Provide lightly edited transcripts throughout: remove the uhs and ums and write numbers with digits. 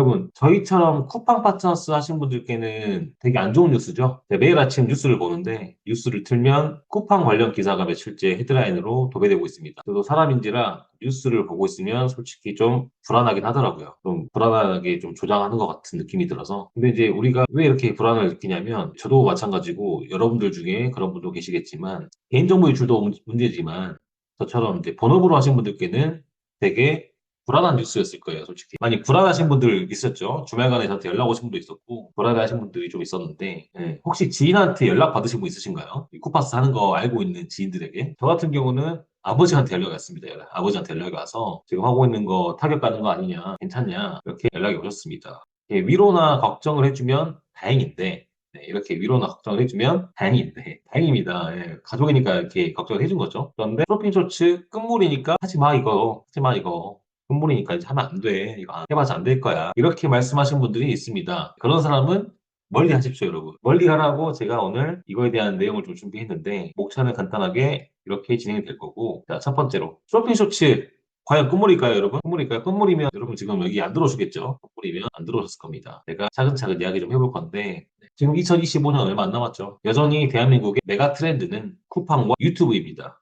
여러분, 저희처럼 쿠팡 파트너스 하신 분들께는 되게 안 좋은 뉴스죠? 제가 매일 아침 뉴스를 보는데, 뉴스를 틀면 쿠팡 관련 기사가 며칠째 헤드라인으로 도배되고 있습니다. 저도 사람인지라 뉴스를 보고 있으면 솔직히 좀 불안하긴 하더라고요. 좀 불안하게 좀 조장하는 것 같은 느낌이 들어서. 근데 이제 우리가 왜 이렇게 불안을 느끼냐면, 저도 마찬가지고 여러분들 중에 그런 분도 계시겠지만, 개인정보 유출도 문제지만, 저처럼 이제 본업으로 하신 분들께는 되게 불안한 뉴스였을 거예요, 솔직히. 많이 불안하신 분들 있었죠. 주말간에 저한테 연락 오신 분도 있었고, 불안하신 분들이 좀 있었는데, 예. 혹시 지인한테 연락 받으신 분 있으신가요? 이 쿠파스 하는 거 알고 있는 지인들에게. 저 같은 경우는 아버지한테 연락이 왔습니다. 아버지한테 연락이 와서 지금 하고 있는 거 타격 가는 거 아니냐, 괜찮냐, 이렇게 연락이 오셨습니다. 예, 위로나 걱정을 해주면 다행인데, 네, 이렇게 위로나 걱정을 해주면 다행인데, 다행입니다. 예, 가족이니까 이렇게 걱정을 해준 거죠. 그런데 프로필 쇼츠 끝물이니까 하지 마, 이거. 하지 마, 이거. 끝물이니까 이제 하면 안 돼. 이거 해봐서 안 될 거야. 이렇게 말씀하신 분들이 있습니다. 그런 사람은 멀리 하십시오, 여러분. 멀리 하라고 제가 오늘 이거에 대한 내용을 좀 준비했는데, 목차는 간단하게 이렇게 진행이 될 거고, 자, 첫 번째로. 쇼핑 쇼츠. 과연 끝물일까요, 여러분? 끝물일까요? 끝물이면 여러분 지금 여기 안 들어오시겠죠? 끝물이면 안 들어오셨을 겁니다. 제가 차근차근 이야기 좀 해볼 건데, 지금 2025년 얼마 안 남았죠. 여전히 대한민국의 메가 트렌드는 쿠팡과 유튜브입니다.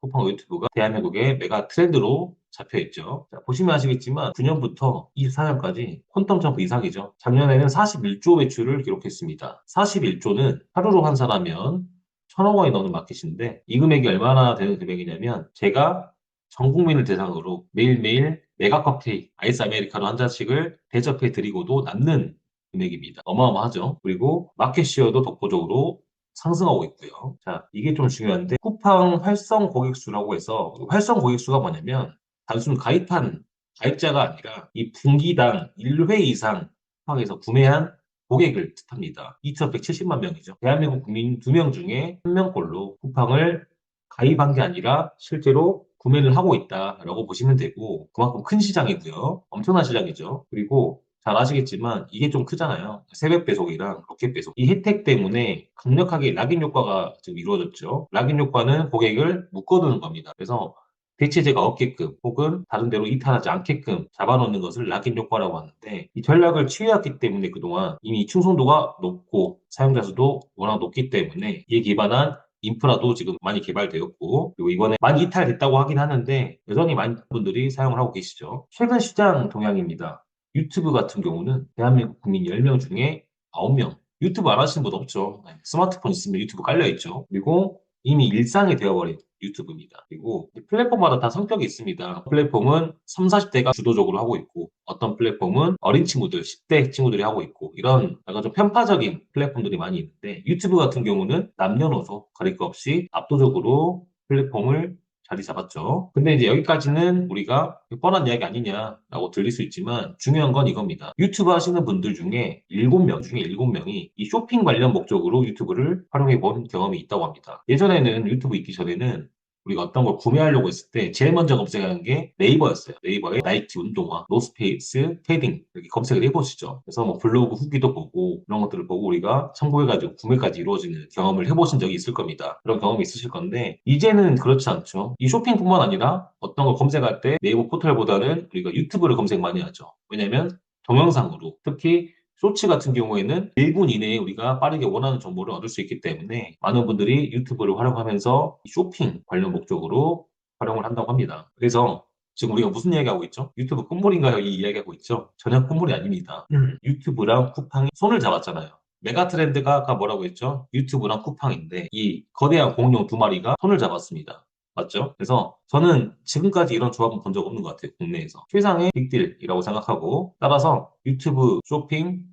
쿠팡 유튜브가 대한민국의 메가 트렌드로 잡혀 있죠. 자, 보시면 아시겠지만 9년부터 24년까지 퀀텀 점프 이상이죠. 작년에는 41조 매출을 기록했습니다. 41조는 하루로 환산하면 1,000억 원이 넘는 마켓인데 이 금액이 얼마나 되는 금액이냐면 제가 전 국민을 대상으로 매일매일 메가커피 아이스 아메리카노 한 잔씩을 대접해 드리고도 남는 금액입니다. 어마어마하죠. 그리고 마켓시어도 독보적으로 상승하고 있고요. 자, 이게 좀 중요한데 쿠팡 활성 고객수라고 해서 활성 고객수가 뭐냐면 단순 가입한 가입자가 아니라 이 분기당 1회 이상 쿠팡에서 구매한 고객을 뜻합니다. 2,170만 명이죠. 대한민국 국민 2명 중에 1명꼴로 쿠팡을 가입한 게 아니라 실제로 구매를 하고 있다라고 보시면 되고 그만큼 큰 시장이고요. 엄청난 시장이죠. 그리고 잘 아시겠지만 이게 좀 크잖아요. 세배 배속이랑 로켓 배속. 이 혜택 때문에 강력하게 락인 효과가 지금 이루어졌죠. 락인 효과는 고객을 묶어두는 겁니다. 그래서 대체제가 없게끔 혹은 다른 데로 이탈하지 않게끔 잡아놓는 것을 락인 효과라고 하는데 이 전략을 취해왔기 때문에 그동안 이미 충성도가 높고 사용자 수도 워낙 높기 때문에 이에 기반한 인프라도 지금 많이 개발되었고 그리고 이번에 많이 이탈됐다고 하긴 하는데 여전히 많은 분들이 사용을 하고 계시죠. 최근 시장 동향입니다. 유튜브 같은 경우는 대한민국 국민 10명 중에 9명. 유튜브 안 하시는 분 없죠. 네, 스마트폰 있으면 유튜브 깔려있죠. 그리고 이미 일상이 되어버린 유튜브입니다. 그리고 이 플랫폼마다 다 성격이 있습니다. 플랫폼은 3, 40대가 주도적으로 하고 있고 어떤 플랫폼은 어린 친구들, 10대 친구들이 하고 있고 이런 약간 좀 편파적인 플랫폼들이 많이 있는데 유튜브 같은 경우는 남녀노소 가릴 것 없이 압도적으로 플랫폼을 자리 잡았죠. 근데 이제 여기까지는 우리가 뻔한 이야기 아니냐라고 들릴 수 있지만 중요한 건 이겁니다. 유튜브 하시는 분들 중에 7명 중에 7명이 이 쇼핑 관련 목적으로 유튜브를 활용해 본 경험이 있다고 합니다. 예전에는 유튜브 있기 전에는 우리가 어떤 걸 구매하려고 했을 때 제일 먼저 검색하는 게 네이버였어요. 네이버에 나이키 운동화, 노스페이스, 패딩 이렇게 검색을 해보시죠. 그래서 뭐 블로그 후기도 보고 이런 것들을 보고 우리가 참고해가지고 구매까지 이루어지는 경험을 해보신 적이 있을 겁니다. 그런 경험이 있으실 건데 이제는 그렇지 않죠. 이 쇼핑뿐만 아니라 어떤 걸 검색할 때 네이버 포털보다는 우리가 유튜브를 검색 많이 하죠. 왜냐면 동영상으로 특히 쇼츠 같은 경우에는 1분 이내에 우리가 빠르게 원하는 정보를 얻을 수 있기 때문에 많은 분들이 유튜브를 활용하면서 쇼핑 관련 목적으로 활용을 한다고 합니다. 그래서 지금 우리가 무슨 이야기하고 있죠? 유튜브 끝물인가요? 이 이야기하고 있죠? 전혀 끝물이 아닙니다. 유튜브랑 쿠팡이 손을 잡았잖아요. 메가 트렌드가 아까 뭐라고 했죠? 유튜브랑 쿠팡인데 이 거대한 공룡 두 마리가 손을 잡았습니다. 맞죠? 그래서 저는 지금까지 이런 조합은 본 적 없는 것 같아요. 국내에서. 최상의 빅딜이라고 생각하고 따라서 유튜브 쇼핑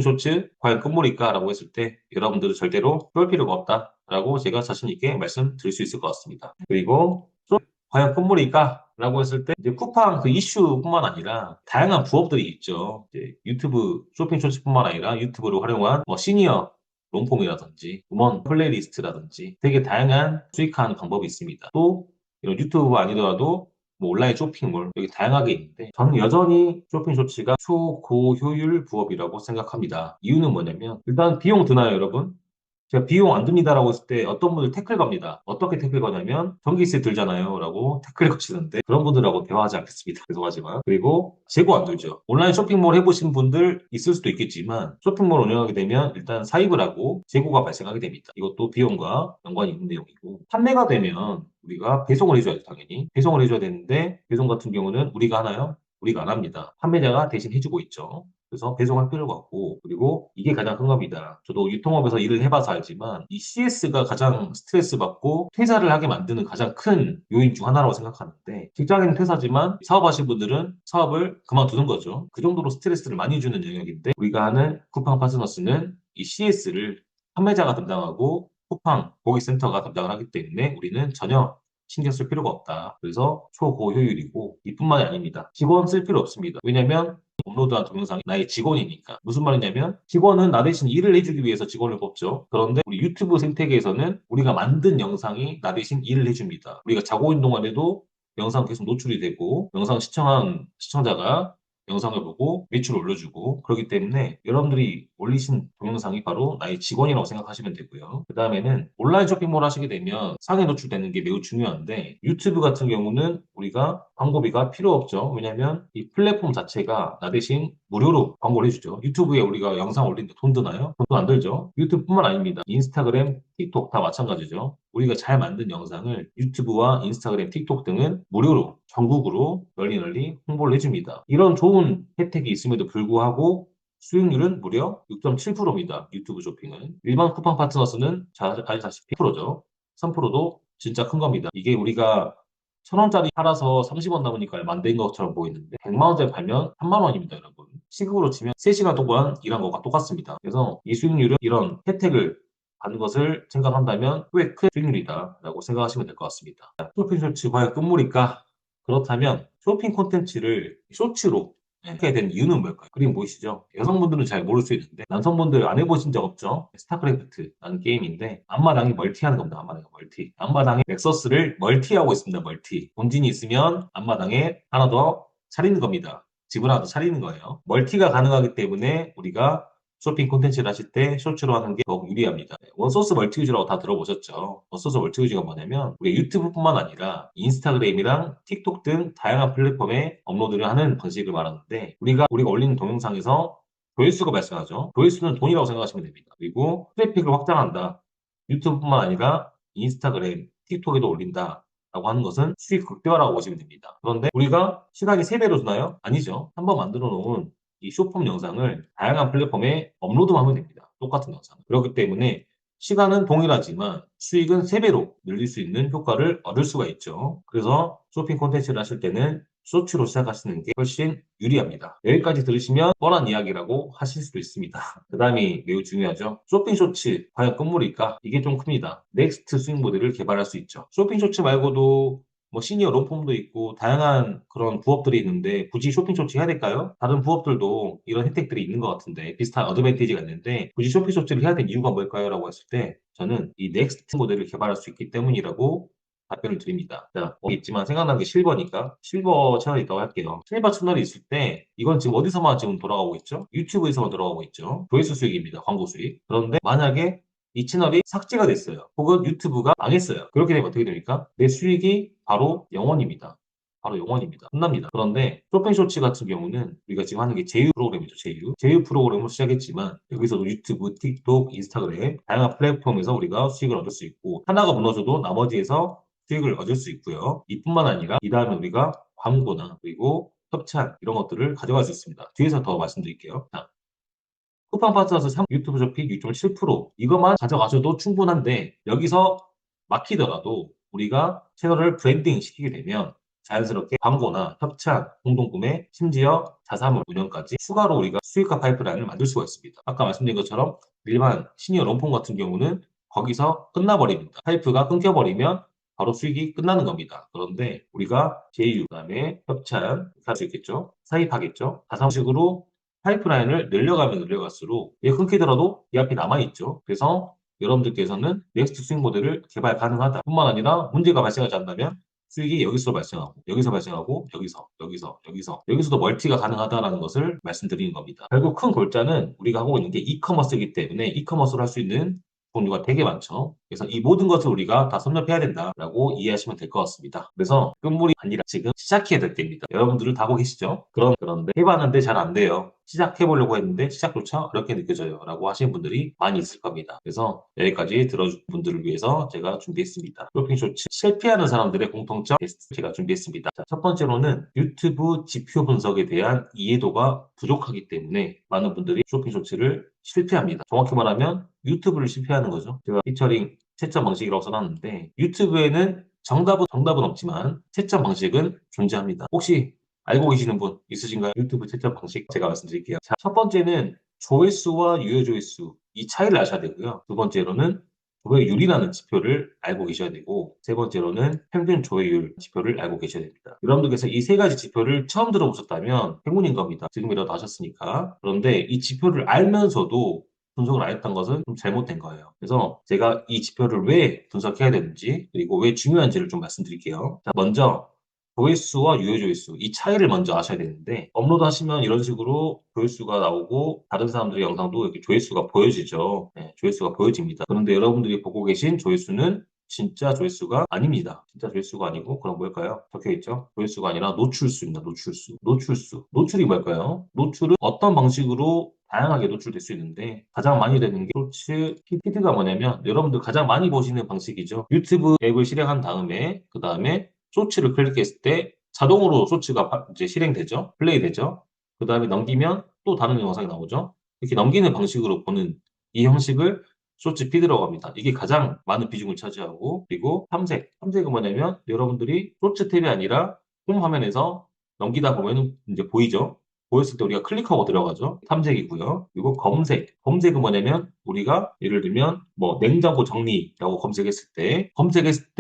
쇼츠 과연 끝물일까라고 했을 때 여러분들은 절대로 그럴 필요가 없다라고 제가 자신 있게 말씀드릴 수 있을 것 같습니다. 그리고 과연 끝물일까? 라고 했을 때 이제 쿠팡 그 이슈뿐만 아니라 다양한 부업들이 있죠. 이제 유튜브 쇼핑 쇼츠뿐만 아니라 유튜브를 활용한 뭐 시니어 롱폼이라든지 음원 플레이리스트라든지 되게 다양한 수익하는 방법이 있습니다. 또 이런 유튜브 아니더라도 뭐 온라인 쇼핑몰 되게 다양하게 있는데 저는 여전히 쇼핑 쇼츠가 초고효율 부업이라고 생각합니다. 이유는 뭐냐면 일단 비용 드나요, 여러분? 제가 비용 안 듭니다라고 했을 때 어떤 분들 태클 겁니다. 어떻게 태클 거냐면 전기세 들잖아요 라고 태클 거시는데 그런 분들하고 대화하지 않겠습니다. 죄송하지만. 그리고 재고 안 들죠. 온라인 쇼핑몰 해보신 분들 있을 수도 있겠지만 쇼핑몰 운영하게 되면 일단 사입을 하고 재고가 발생하게 됩니다. 이것도 비용과 연관이 있는 내용이고 판매가 되면 우리가 배송을 해줘야죠. 당연히 배송을 해줘야 되는데 배송 같은 경우는 우리가 하나요? 우리가 안 합니다. 판매자가 대신 해주고 있죠. 그래서 배송할 필요가 없고, 그리고 이게 가장 큰 겁니다. 저도 유통업에서 일을 해봐서 알지만 이 CS가 가장 스트레스 받고 퇴사를 하게 만드는 가장 큰 요인 중 하나라고 생각하는데, 직장인 퇴사지만 사업하시는 분들은 사업을 그만두는 거죠. 그 정도로 스트레스를 많이 주는 영역인데, 우리가 하는 쿠팡 파트너스는 이 CS를 판매자가 담당하고 쿠팡 고객센터가 담당을 하기 때문에 우리는 전혀 신경 쓸 필요가 없다. 그래서 초고효율이고 이뿐만이 아닙니다. 직원 쓸 필요 없습니다. 왜냐면 업로드한 동영상이 나의 직원이니까. 무슨 말이냐면 직원은 나 대신 일을 해주기 위해서 직원을 뽑죠. 그런데 우리 유튜브 생태계에서는 우리가 만든 영상이 나 대신 일을 해줍니다. 우리가 자고 있는 동안에도 영상 계속 노출이 되고 영상 시청한 시청자가 영상을 보고 매출을 올려주고 그렇기 때문에 여러분들이 올리신 동영상이 바로 나의 직원이라고 생각하시면 되고요. 그 다음에는 온라인 쇼핑몰 하시게 되면 상에 노출되는 게 매우 중요한데 유튜브 같은 경우는 우리가 광고비가 필요 없죠. 왜냐하면 이 플랫폼 자체가 나 대신 무료로 광고를 해주죠. 유튜브에 우리가 영상 올리는데 돈 드나요? 돈도 안 들죠. 유튜브뿐만 아닙니다. 인스타그램, 틱톡 다 마찬가지죠. 우리가 잘 만든 영상을 유튜브와 인스타그램, 틱톡 등은 무료로 전국으로 널리 홍보를 해줍니다. 이런 좋은 혜택이 있음에도 불구하고 수익률은 무려 6.7%입니다. 유튜브 쇼핑은. 일반 쿠팡 파트너스는 잘 아시다시피 10%죠. 3%도 진짜 큰 겁니다. 이게 우리가 1,000원짜리 팔아서 30원 남으니까 얼마 안 된 것처럼 보이는데 100만 원짜리 팔면 3만 원입니다, 여러분. 시급으로 치면 3시간 동안 일한 것과 똑같습니다. 그래서 이 수익률은 이런 혜택을 받는 것을 생각한다면 꽤 큰 수익률이다라고 생각하시면 될 것 같습니다. 쇼핑 쇼츠 과연 끝물일까? 그렇다면 쇼핑 콘텐츠를 쇼츠로 하게 된 이유는 뭘까요? 그림 보이시죠? 여성분들은 잘 모를 수 있는데 남성분들 안 해보신 적 없죠? 스타크래프트라는 게임인데 앞마당이 멀티하는 겁니다. 앞마당이 멀티. 앞마당에 넥서스를 멀티하고 있습니다. 멀티. 본진이 있으면 앞마당에 하나 더 차리는 겁니다. 집을 하나 더 차리는 거예요. 멀티가 가능하기 때문에 우리가 쇼핑 콘텐츠를 하실 때 쇼츠로 하는 게 더욱 유리합니다. 원소스 멀티유즈라고 다 들어보셨죠? 원소스 멀티유즈가 뭐냐면 우리 유튜브뿐만 아니라 인스타그램이랑 틱톡 등 다양한 플랫폼에 업로드를 하는 방식을 말하는데 우리가 올리는 동영상에서 조회수가 발생하죠. 조회수는 돈이라고 생각하시면 됩니다. 그리고 트래픽을 확장한다. 유튜브뿐만 아니라 인스타그램, 틱톡에도 올린다. 라고 하는 것은 수익 극대화라고 보시면 됩니다. 그런데 우리가 시간이 3배로 주나요? 아니죠. 한번 만들어 놓은 이 쇼폼 영상을 다양한 플랫폼에 업로드만 하면 됩니다. 똑같은 영상. 그렇기 때문에 시간은 동일하지만 수익은 3배로 늘릴 수 있는 효과를 얻을 수가 있죠. 그래서 쇼핑 콘텐츠를 하실 때는 쇼츠로 시작하시는 게 훨씬 유리합니다. 여기까지 들으시면 뻔한 이야기라고 하실 수도 있습니다. 그 다음이 매우 중요하죠. 쇼핑 쇼츠 과연 끝물일까? 이게 좀 큽니다. 넥스트 수익 모델을 개발할 수 있죠. 쇼핑 쇼츠 말고도 뭐 시니어 롱폼도 있고 다양한 그런 부업들이 있는데 굳이 쇼핑 쇼츠 해야 될까요? 다른 부업들도 이런 혜택들이 있는 것 같은데 비슷한 어드밴티지가 있는데 굳이 쇼핑 쇼츠를 해야 될 이유가 뭘까요? 라고 했을 때 저는 이 넥스트 모델을 개발할 수 있기 때문이라고 답변을 드립니다. 자, 있지만 생각나는 게 실버니까 실버 채널이 있다고 할게요. 실버 채널이 있을 때 이건 지금 어디서만 지금 돌아가고 있죠? 유튜브에서만 돌아가고 있죠. 조회수 수익입니다. 광고 수익. 그런데 만약에 이 채널이 삭제가 됐어요. 혹은 유튜브가 망했어요. 그렇게 되면 어떻게 됩니까? 내 수익이 바로 0원입니다. 바로 0원입니다. 끝납니다. 그런데 쇼핑 쇼츠 같은 경우는 우리가 지금 하는 게 제휴 프로그램이죠. 제휴. 제휴 프로그램으로 시작했지만 여기서도 유튜브, 틱톡, 인스타그램 다양한 플랫폼에서 우리가 수익을 얻을 수 있고 하나가 무너져도 나머지에서 수익을 얻을 수 있고요. 이뿐만 아니라 이 다음에 우리가 광고나 그리고 협찬 이런 것들을 가져갈 수 있습니다. 뒤에서 더 말씀드릴게요. 자, 쿠팡 파트너스 3 유튜브 쇼핑 6.7% 이것만 가져가셔도 충분한데 여기서 막히더라도 우리가 채널을 브랜딩 시키게 되면 자연스럽게 광고나 협찬, 공동구매, 심지어 자사몰 운영까지 추가로 우리가 수익화 파이프라인을 만들 수가 있습니다. 아까 말씀드린 것처럼 일반 시니어 롱폼 같은 경우는 거기서 끝나버립니다. 파이프가 끊겨버리면 바로 수익이 끝나는 겁니다. 그런데 우리가 제휴, 그다음에 협찬 이렇게 할 수 있겠죠. 사입하겠죠. 자사식으로 파이프라인을 늘려가면 늘려갈수록 얘 끊기더라도 이 앞이 남아있죠. 그래서 여러분들께서는 넥스트 수익 모델을 개발 가능하다. 뿐만 아니라 문제가 발생하지 않다면 수익이 여기서 발생하고 여기서 발생하고 여기서도 멀티가 가능하다라는 것을 말씀드리는 겁니다. 결국 큰 골자는 우리가 하고 있는 게 이커머스이기 때문에 이커머스를 할 수 있는 종류가 되게 많죠. 그래서 이 모든 것을 우리가 다 섭렵해야 된다라고 이해하시면 될 것 같습니다. 그래서 끝물이 아니라 지금 시작해야 될 때입니다. 여러분들은 다 하고 계시죠? 그런데 해봤는데 잘 안 돼요. 시작해보려고 했는데 시작조차 어렵게 느껴져요. 라고 하시는 분들이 많이 있을 겁니다. 그래서 여기까지 들어준 분들을 위해서 제가 준비했습니다. 쇼핑 쇼츠 실패하는 사람들의 공통점 테스트 제가 준비했습니다. 자, 첫 번째로는 유튜브 지표 분석에 대한 이해도가 부족하기 때문에 많은 분들이 쇼핑 쇼츠를 실패합니다. 정확히 말하면 유튜브를 실패하는 거죠. 제가 피처링 채점 방식이라고 써놨는데 유튜브에는 정답은 없지만 채점 방식은 존재합니다. 혹시 알고 계시는 분 있으신가요? 유튜브 채점 방식 제가 말씀드릴게요. 자, 첫 번째는 조회수와 유효 조회수 이 차이를 아셔야 되고요. 두 번째로는 조회율이라는 지표를 알고 계셔야 되고 세 번째로는 평균 조회율 지표를 알고 계셔야 됩니다. 여러분들께서 이 세 가지 지표를 처음 들어보셨다면 행운인 겁니다. 지금이라도 아셨으니까. 그런데 이 지표를 알면서도 분석을 안 했던 것은 좀 잘못된 거예요. 그래서 제가 이 지표를 왜 분석해야 되는지 그리고 왜 중요한지를 좀 말씀드릴게요. 자, 먼저 조회수와 유효 조회수 이 차이를 먼저 아셔야 되는데 업로드 하시면 이런 식으로 조회수가 나오고 다른 사람들의 영상도 이렇게 조회수가 보여지죠. 네, 조회수가 보여집니다. 그런데 여러분들이 보고 계신 조회수는 진짜 조회수가 아닙니다. 진짜 조회수가 아니고 그럼 뭘까요? 적혀 있죠. 조회수가 아니라 노출수입니다. 노출수. 노출이 뭘까요? 노출은 어떤 방식으로 다양하게 노출될 수 있는데 가장 많이 되는 게 쇼츠 피드가 뭐냐면 여러분들 가장 많이 보시는 방식이죠. 유튜브 앱을 실행한 다음에 그 다음에 쇼츠를 클릭했을 때 자동으로 쇼츠가 이제 실행되죠. 플레이되죠. 그 다음에 넘기면 또 다른 영상이 나오죠. 이렇게 넘기는 방식으로 보는 이 형식을 쇼츠 피드라고 합니다. 이게 가장 많은 비중을 차지하고 그리고 탐색. 탐색은 뭐냐면 여러분들이 쇼츠 탭이 아니라 홈 화면에서 넘기다 보면 이제 보이죠. 보였을 때 우리가 클릭하고 들어가죠. 탐색이고요. 그리고 검색. 검색은 뭐냐면 우리가 예를 들면 뭐 냉장고 정리라고 검색했을 때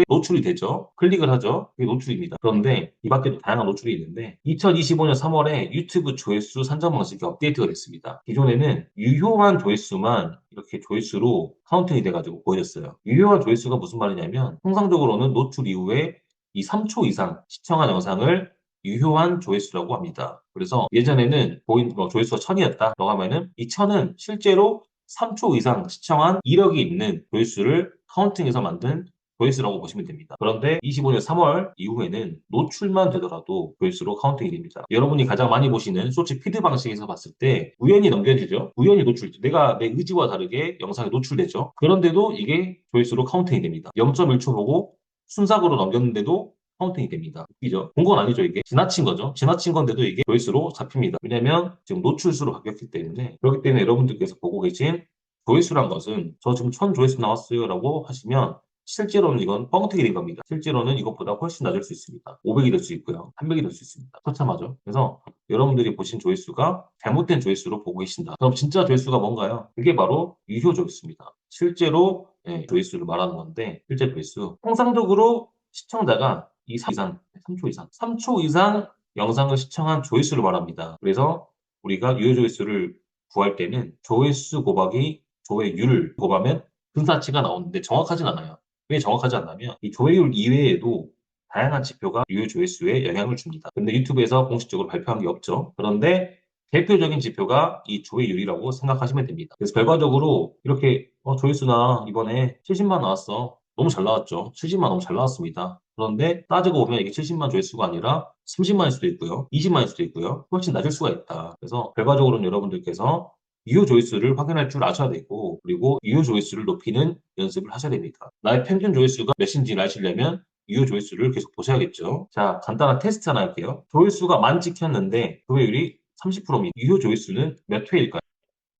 노출이 되죠. 클릭을 하죠. 그게 노출입니다. 그런데 이 밖에도 다양한 노출이 있는데 2025년 3월에 유튜브 조회수 산정 방식이 업데이트가 됐습니다. 기존에는 유효한 조회수만 이렇게 조회수로 카운팅이 돼가지고 보여졌어요. 유효한 조회수가 무슨 말이냐면 통상적으로는 노출 이후에 이 3초 이상 시청한 영상을 유효한 조회수라고 합니다. 그래서 예전에는 조회수가 1000이었다라고 하면은 이 1000은 실제로 3초 이상 시청한 이력이 있는 조회수를 카운팅해서 만든 조회수라고 보시면 됩니다. 그런데 25년 3월 이후에는 노출만 되더라도 조회수로 카운팅이 됩니다. 여러분이 가장 많이 보시는 쇼츠 피드 방식에서 봤을 때 우연히 넘겨지죠. 우연히 내가 내 의지와 다르게 영상에 노출되죠. 그런데도 이게 조회수로 카운팅이 됩니다. 0.1초 보고 순삭으로 넘겼는데도 카운팅이 됩니다. 웃기죠? 본 건 아니죠, 이게. 지나친 거죠. 지나친 건데도 이게 조회수로 잡힙니다. 왜냐면 지금 노출수로 바뀌었기 때문에. 그렇기 때문에 여러분들께서 보고 계신 조회수란 것은 저 지금 1000 조회수 나왔어요 라고 하시면 실제로는 이건 뻥튀기 된 겁니다. 실제로는 이것보다 훨씬 낮을 수 있습니다. 500이 될 수 있고요. 300이 될 수 있습니다. 처참하죠. 그래서 여러분들이 보신 조회수가 잘못된 조회수로 보고 계신다. 그럼 진짜 조회수가 뭔가요? 그게 바로 유효 조회수입니다. 실제로 조회수를 말하는 건데 실제 조회수. 통상적으로 시청자가 이 3초 이상 영상을 시청한 조회수를 말합니다. 그래서 우리가 유효 조회수를 구할 때는 조회수 곱하기 조회율을 곱하면 근사치가 나오는데 정확하진 않아요. 왜 정확하지 않냐면 이 조회율 이외에도 다양한 지표가 유효 조회수에 영향을 줍니다. 근데 유튜브에서 공식적으로 발표한 게 없죠. 그런데 대표적인 지표가 이 조회율이라고 생각하시면 됩니다. 그래서 결과적으로 이렇게 조회수나 이번에 70만 나왔어. 너무 잘 나왔죠. 70만 너무 잘 나왔습니다. 그런데 따지고 보면 이게 70만 조회수가 아니라 30만일 수도 있고요. 20만일 수도 있고요. 훨씬 낮을 수가 있다. 그래서 결과적으로는 여러분들께서 유효 조회수를 확인할 줄 아셔야 되고 그리고 유효 조회수를 높이는 연습을 하셔야 됩니다. 나의 평균 조회수가 몇인지를 아시려면 유효 조회수를 계속 보셔야겠죠. 자, 간단한 테스트 하나 할게요. 조회수가 만 찍혔는데 조회율이 30%입니다. 유효 조회수는 몇 회일까요?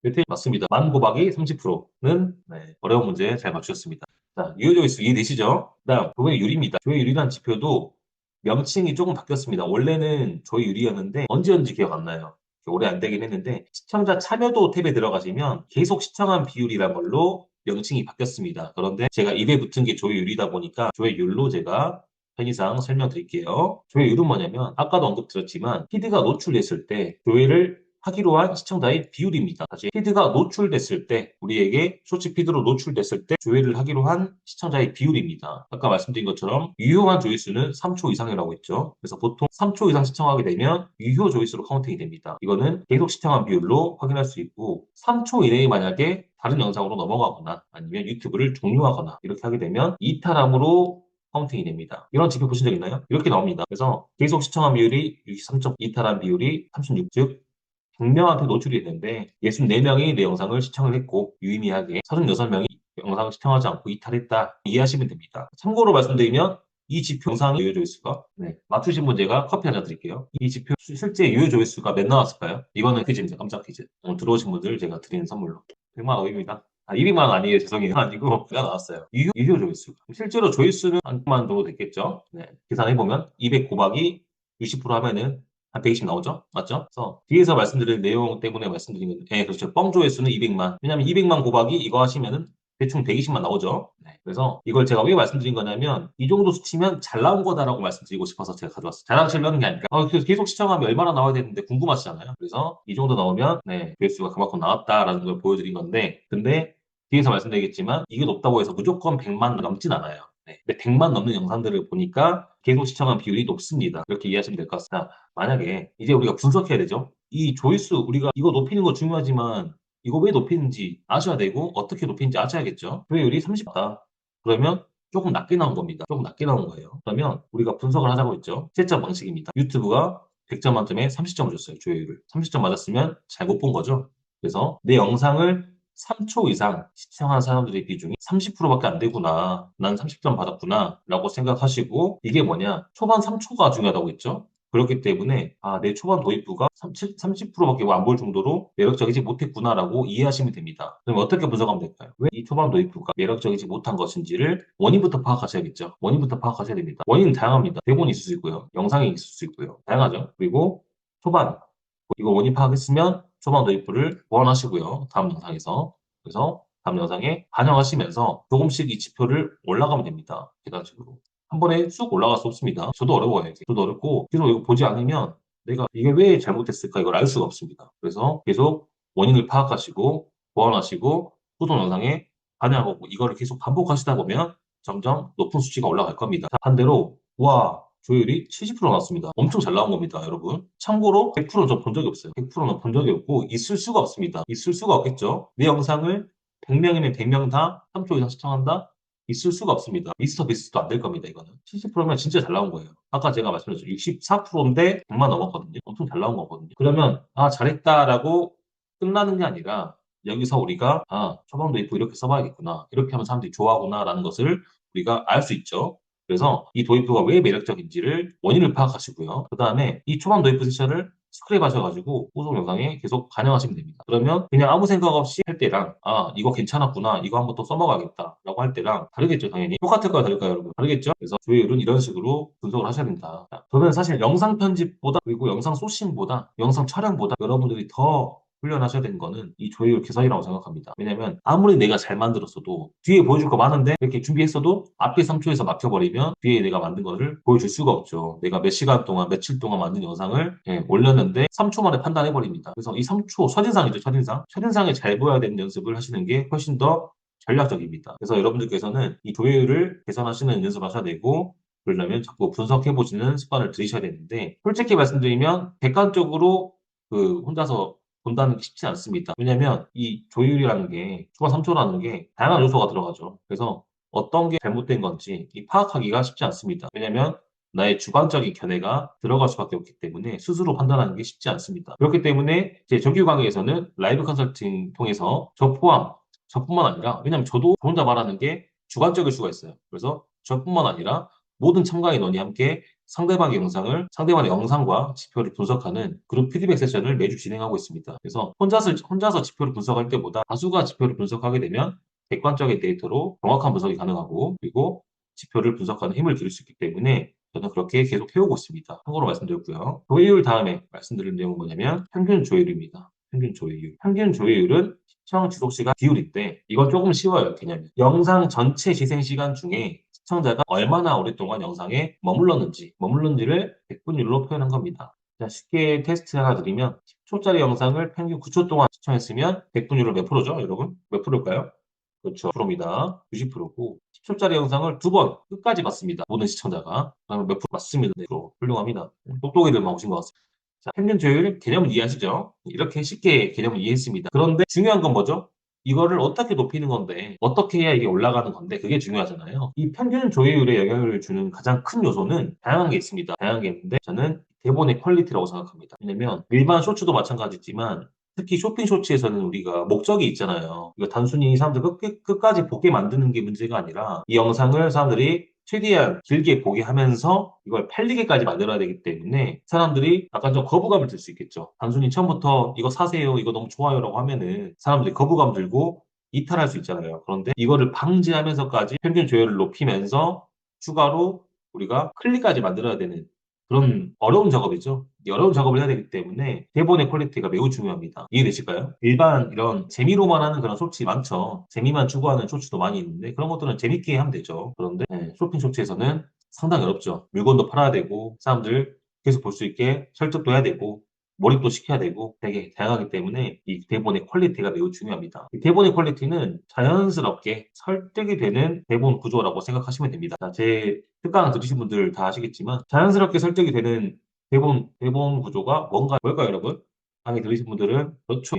몇 회? 맞습니다. 만 곱하기 30%는 어려운 문제 잘 맞추셨습니다. 자, 유효 조회수 이해되시죠? 그다음 조회율입니다. 조회율이란 지표도 명칭이 조금 바뀌었습니다. 원래는 조회율이었는데 언제 기억 안 나요. 오래 안 되긴 했는데 시청자 참여도 탭에 들어가시면 계속 시청한 비율이란 걸로 명칭이 바뀌었습니다. 그런데 제가 입에 붙은 게 조회율이다 보니까 조회율로 제가 편의상 설명드릴게요. 조회율은 뭐냐면 아까도 언급드렸지만 피드가 노출됐을 때 조회를 하기로 한 시청자의 비율입니다. 다시 피드가 노출됐을 때 우리에게 쇼츠 피드로 노출됐을 때 조회를 하기로 한 시청자의 비율입니다. 아까 말씀드린 것처럼 유효한 조회수는 3초 이상이라고 했죠. 그래서 보통 3초 이상 시청하게 되면 유효 조회수로 카운팅이 됩니다. 이거는 계속 시청한 비율로 확인할 수 있고 3초 이내에 만약에 다른 영상으로 넘어가거나 아니면 유튜브를 종료하거나 이렇게 하게 되면 이탈함으로 카운팅이 됩니다. 이런 지표 보신 적 있나요? 이렇게 나옵니다. 그래서 계속 시청한 비율이 63.2, 이탈한 비율이 36, 즉 100명한테 노출이 됐는데 64명이 내 영상을 시청을 했고 유의미하게 36명이 영상을 시청하지 않고 이탈했다 이해하시면 됩니다. 참고로 말씀드리면 이 지표 영상의 유효 조회수가 맞추신 문제가 커피 하나 드릴게요. 이 지표 실제 유효 조회수가 몇 나왔을까요? 이거는 퀴즈입니다. 깜짝 퀴즈. 오늘 들어오신 분들 제가 드리는 선물로 100만 원입니다. 200만 원 아니에요. 죄송해요. 아니고 제가 나왔어요. 유효 조회수. 실제로 조회수는 한 100만 정도 됐겠죠. 계산해보면 200 곱하기 60% 하면은 한 120 나오죠? 맞죠? 그래서 뒤에서 말씀드린 내용 때문에 말씀드린 건데, 그렇죠. 뻥 조회수는 200만. 왜냐면 200만 곱하기 이거 하시면은 대충 120만 나오죠. 그래서 이걸 제가 왜 말씀드린 거냐면 이 정도 수치면 잘 나온 거다라고 말씀드리고 싶어서 제가 가져왔어요. 자랑치려는 게 아니라 그래서 계속 시청하면 얼마나 나와야 되는데 궁금하시잖아요. 그래서 이 정도 나오면 조회수가 그만큼 나왔다라는 걸 보여드린 건데 근데 뒤에서 말씀드리겠지만 이게 높다고 해서 무조건 100만 넘진 않아요. 근데 100만 넘는 영상들을 보니까 계속 시청한 비율이 높습니다. 그렇게 이해하시면 될 것 같습니다. 만약에 이제 우리가 분석해야 되죠. 이 조회수 우리가 이거 높이는 거 중요하지만 이거 왜 높이는지 아셔야 되고 어떻게 높이는지 아셔야겠죠. 조회율이 30다. 그러면 조금 낮게 나온 겁니다. 조금 낮게 나온 거예요. 그러면 우리가 분석을 하자고 했죠. 채점 방식입니다. 유튜브가 100점 만점에 30점을 줬어요. 조회율을. 30점 맞았으면 잘 못 본 거죠. 그래서 내 영상을 3초 이상 시청한 사람들의 비중이 30%밖에 안 되구나. 난 30점 받았구나. 라고 생각하시고 이게 뭐냐. 초반 3초가 중요하다고 했죠. 그렇기 때문에 내 초반 도입부가 30%밖에 안 볼 정도로 매력적이지 못했구나라고 이해하시면 됩니다. 그럼 어떻게 분석하면 될까요? 왜 이 초반 도입부가 매력적이지 못한 것인지를 원인부터 파악하셔야겠죠. 원인부터 파악하셔야 됩니다. 원인은 다양합니다. 대본이 있을 수 있고요. 영상이 있을 수 있고요. 다양하죠. 그리고 초반 이거 원인 파악했으면 초반 도입부를 보완하시고요. 다음 영상에서. 그래서 다음 영상에 반영하시면서 조금씩 이 지표를 올라가면 됩니다. 계단식으로. 한 번에 쑥 올라갈 수 없습니다. 저도 어려워요. 이게. 저도 어렵고 계속 이거 보지 않으면 내가 이게 왜 잘못됐을까 이걸 알 수가 없습니다. 그래서 계속 원인을 파악하시고 보완하시고 후속 영상에 반영하고 이거를 계속 반복하시다 보면 점점 높은 수치가 올라갈 겁니다. 반대로 와 조율이 70% 나왔습니다. 엄청 잘 나온 겁니다, 여러분. 참고로 100%는 저 본 적이 없어요. 100%는 본 적이 없고 있을 수가 없습니다. 있을 수가 없겠죠. 내 영상을 100명이면 100명 다 3초 이상 시청한다? 있을 수가 없습니다. 미스터 비스트도 안 될 겁니다, 이거는. 70%면 진짜 잘 나온 거예요. 아까 제가 말씀드렸죠. 64%인데 100만 넘었거든요. 엄청 잘 나온 거거든요. 그러면, 잘했다라고 끝나는 게 아니라, 여기서 우리가, 초반도 있고 이렇게 써봐야겠구나. 이렇게 하면 사람들이 좋아하구나라는 것을 우리가 알 수 있죠. 그래서 이 도입부가 왜 매력적인지를 원인을 파악하시고요. 그 다음에 이 초반 도입부 세션을 스크랩 하셔가지고 후속 영상에 계속 반영하시면 됩니다. 그러면 그냥 아무 생각 없이 할 때랑 이거 괜찮았구나 이거 한번 또 써먹어야겠다 라고 할 때랑 다르겠죠 당연히. 똑같을까요 다를까요 여러분? 다르겠죠? 그래서 조회율은 이런 식으로 분석을 하셔야 된다. 저는 사실 영상 편집보다 그리고 영상 소싱보다 영상 촬영보다 여러분들이 더 훈련하셔야 되는 거는 이 조회율 개선이라고 생각합니다. 왜냐면 아무리 내가 잘 만들었어도 뒤에 보여줄 거 많은데 이렇게 준비했어도 앞에 3초에서 막혀버리면 뒤에 내가 만든 거를 보여줄 수가 없죠. 내가 몇 시간 동안 며칠 동안 만든 영상을 올렸는데 3초 만에 판단해버립니다. 그래서 이 3초 첫인상이죠. 첫인상. 첫인상에 잘 보여야 되는 연습을 하시는 게 훨씬 더 전략적입니다. 그래서 여러분들께서는 이 조회율을 개선하시는 연습을 하셔야 되고 그러려면 자꾸 분석해보시는 습관을 들이셔야 되는데 솔직히 말씀드리면 객관적으로 혼자서 본다는 게 쉽지 않습니다. 왜냐면 이 조율이라는 게 초반 3초라는 게 다양한 요소가 들어가죠. 그래서 어떤 게 잘못된 건지 파악하기가 쉽지 않습니다. 왜냐면 나의 주관적인 견해가 들어갈 수밖에 없기 때문에 스스로 판단하는 게 쉽지 않습니다. 그렇기 때문에 제 정규 강의에서는 라이브 컨설팅 통해서 저뿐만 아니라 왜냐면 저도 혼자 말하는 게 주관적일 수가 있어요. 그래서 저뿐만 아니라 모든 참가 인원이 함께 상대방의 영상과 지표를 분석하는 그룹 피드백 세션을 매주 진행하고 있습니다. 그래서 혼자서 지표를 분석할 때보다 다수가 지표를 분석하게 되면 객관적인 데이터로 정확한 분석이 가능하고 그리고 지표를 분석하는 힘을 기를 수 있기 때문에 저는 그렇게 계속 해오고 있습니다. 참고로 말씀드렸고요. 조회율 다음에 말씀드린 내용은 뭐냐면 평균 조회율입니다. 평균 조회율. 평균 조회율은 시청 지속 시간 비율인데 이건 조금 쉬워요. 개념이. 영상 전체 재생 시간 중에 시청자가 얼마나 오랫동안 영상에 머물렀는지를 백분율로 표현한 겁니다. 자, 쉽게 테스트 하나 드리면 10초짜리 영상을 평균 9초 동안 시청했으면 백분율은 몇 프로죠, 여러분? 몇 프로일까요? 그렇죠. 90%입니다. 90%고 10초짜리 영상을 두 번 끝까지 봤습니다. 모든 시청자가. 그러면 몇 프로 맞습니다. 네, 프로. 훌륭합니다. 똑똑이들만 오신 것 같습니다. 자, 평균 조율 개념을 이해하시죠? 이렇게 쉽게 개념을 이해했습니다. 그런데 중요한 건 뭐죠? 이거를 어떻게 높이는 건데, 어떻게 해야 이게 올라가는 건데, 그게 중요하잖아요. 이 평균 조회율에 영향을 주는 가장 큰 요소는 다양한 게 있습니다. 다양한 게 있는데, 저는 대본의 퀄리티라고 생각합니다. 왜냐면, 일반 쇼츠도 마찬가지지만, 특히 쇼핑 쇼츠에서는 우리가 목적이 있잖아요. 이거 단순히 사람들 끝까지 보게 만드는 게 문제가 아니라, 이 영상을 사람들이 최대한 길게 보게 하면서 이걸 팔리게까지 만들어야 되기 때문에 사람들이 약간 좀 거부감을 들 수 있겠죠. 단순히 처음부터 이거 사세요, 이거 너무 좋아요라고 하면은 사람들이 거부감 들고 이탈할 수 있잖아요. 그런데 이거를 방지하면서까지 평균 조회를 높이면서 추가로 우리가 클릭까지 만들어야 되는 그런 어려운 작업이죠. 이 어려운 작업을 해야 되기 때문에 대본의 퀄리티가 매우 중요합니다. 이해되실까요? 일반 이런 재미로만 하는 그런 쇼츠 많죠. 재미만 추구하는 쇼츠도 많이 있는데 그런 것들은 재밌게 하면 되죠. 그런데 쇼핑 쇼츠에서는 상당히 어렵죠. 물건도 팔아야 되고 사람들 계속 볼 수 있게 설득도 해야 되고 몰입도 시켜야 되고 되게 다양하기 때문에 이 대본의 퀄리티가 매우 중요합니다. 이 대본의 퀄리티는 자연스럽게 설득이 되는 대본 구조라고 생각하시면 됩니다. 자, 제 특강 들으신 분들 다 아시겠지만 자연스럽게 설득이 되는 대본 구조가 뭘까요, 여러분? 강의 들으신 분들은 그렇죠.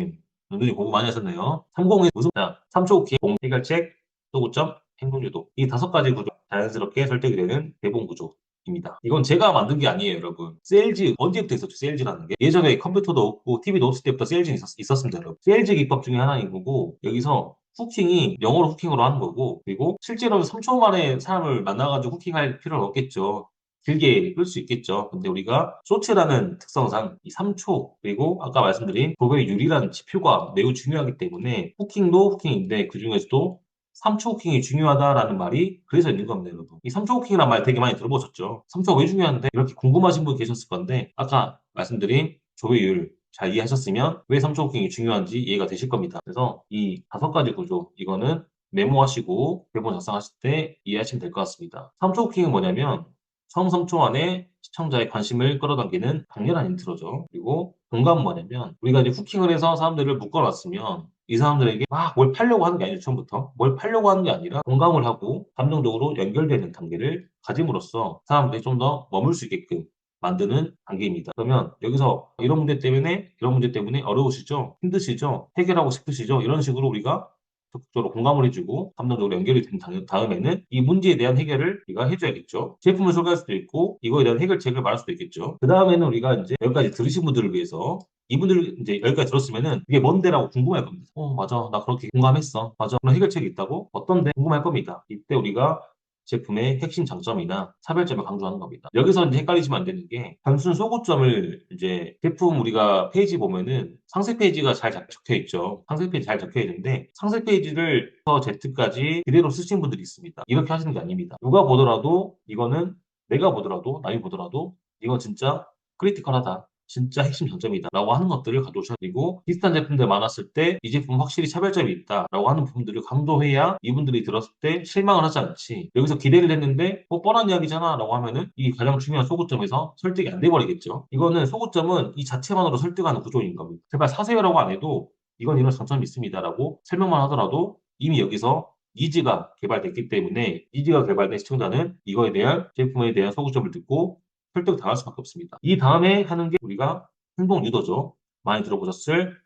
눈이 공부 많이 하셨네요. 30의 무슨, 자, 3초 기 해결책, 소구점, 행동유도. 이 다섯 가지 구조 자연스럽게 설득이 되는 대본 구조입니다. 이건 제가 만든 게 아니에요, 여러분. 세일즈, 언제부터 있었죠, 세일즈라는 게? 예전에 컴퓨터도 없고, TV도 없을 때부터 세일즈는 있었습니다, 여러분. 세일즈 기법 중에 하나인 거고, 여기서 후킹이 영어로 후킹으로 하는 거고, 그리고 실제로는 3초 만에 사람을 만나가지고 후킹할 필요는 없겠죠. 길게 끌 수 있겠죠. 근데 우리가 쇼츠라는 특성상 이 3초 그리고 아까 말씀드린 도배율이라는 지표가 매우 중요하기 때문에 후킹도 후킹인데 그 중에서도 3초 후킹이 중요하다라는 말이 그래서 있는 겁니다, 여러분. 이 3초 후킹이라는 말 되게 많이 들어보셨죠? 3초가 왜 중요한데? 이렇게 궁금하신 분 계셨을 건데 아까 말씀드린 조회율 잘 이해하셨으면 왜 3초 후킹이 중요한지 이해가 되실 겁니다. 그래서 이 다섯 가지 구조 이거는 메모하시고 대본 작성하실 때 이해하시면 될 것 같습니다. 3초 후킹은 뭐냐면 처음 3초 안에 시청자의 관심을 끌어당기는 강렬한 인트로죠. 그리고 공감은 뭐냐면 우리가 이제 후킹을 해서 사람들을 묶어놨으면 이 사람들에게 막 뭘 팔려고 하는 게 아니죠, 처음부터. 뭘 팔려고 하는 게 아니라 공감을 하고 감정적으로 연결되는 단계를 가짐으로써 사람들이 좀 더 머물 수 있게끔 만드는 단계입니다. 그러면 여기서 이런 문제 때문에 어려우시죠? 힘드시죠? 해결하고 싶으시죠? 이런 식으로 우리가 적극적으로 공감을 해주고 감정적으로 연결이 된 다음에는 이 문제에 대한 해결을 우리가 해줘야겠죠. 제품을 소개할 수도 있고 이거에 대한 해결책을 말할 수도 있겠죠. 그 다음에는 우리가 이제 여기까지 들으신 분들을 위해서 이분들 이제 여기까지 들었으면은 이게 뭔데라고 궁금할 겁니다. 맞아. 나 그렇게 공감했어. 맞아. 그런 해결책이 있다고? 어떤데? 궁금할 겁니다. 이때 우리가 제품의 핵심 장점이나 차별점을 강조하는 겁니다. 여기서 이제 헷갈리시면 안 되는 게 단순 소구점을 이제 제품 우리가 페이지 보면은 상세 페이지가 잘 적혀 있죠. 상세 페이지 잘 적혀 있는데 상세 페이지를 부터 Z까지 그대로 쓰신 분들이 있습니다. 이렇게 하시는 게 아닙니다. 누가 보더라도 이거는 내가 보더라도 남이 보더라도 이거 진짜 크리티컬하다. 진짜 핵심 장점이다. 라고 하는 것들을 가져오셔야 되고, 비슷한 제품들 많았을 때, 이 제품 확실히 차별점이 있다. 라고 하는 부분들을 강조해야 이분들이 들었을 때 실망을 하지 않지. 여기서 기대를 했는데, 뻔한 이야기잖아. 라고 하면은 이 가장 중요한 소구점에서 설득이 안 돼버리겠죠. 이거는 소구점은 이 자체만으로 설득하는 구조인 겁니다. 제발 사세요라고 안 해도, 이건 이런 장점이 있습니다. 라고 설명만 하더라도, 이미 여기서 니즈가 개발됐기 때문에 니즈가 개발된 시청자는 이거에 대한 제품에 대한 소구점을 듣고 설득당할 수밖에 없습니다. 이 다음에 하는 게 우리가 행동 유도죠. 많이 들어보셨을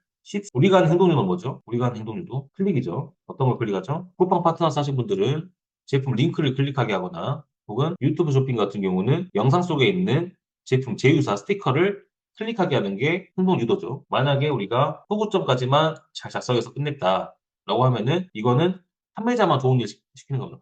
우리가 하는 행동 유도는 뭐죠? 우리가 하는 행동 유도 클릭이죠. 어떤 걸 클릭하죠? 쿠팡 파트너 사신 분들은 제품 링크를 클릭하게 하거나 혹은 유튜브 쇼핑 같은 경우는 영상 속에 있는 제품 제휴사 스티커를 클릭하게 하는 게 행동 유도죠. 만약에 우리가 소구점까지만 잘 작성해서 끝냈다라고 하면은 이거는 판매자만 좋은 일 시키는 거죠.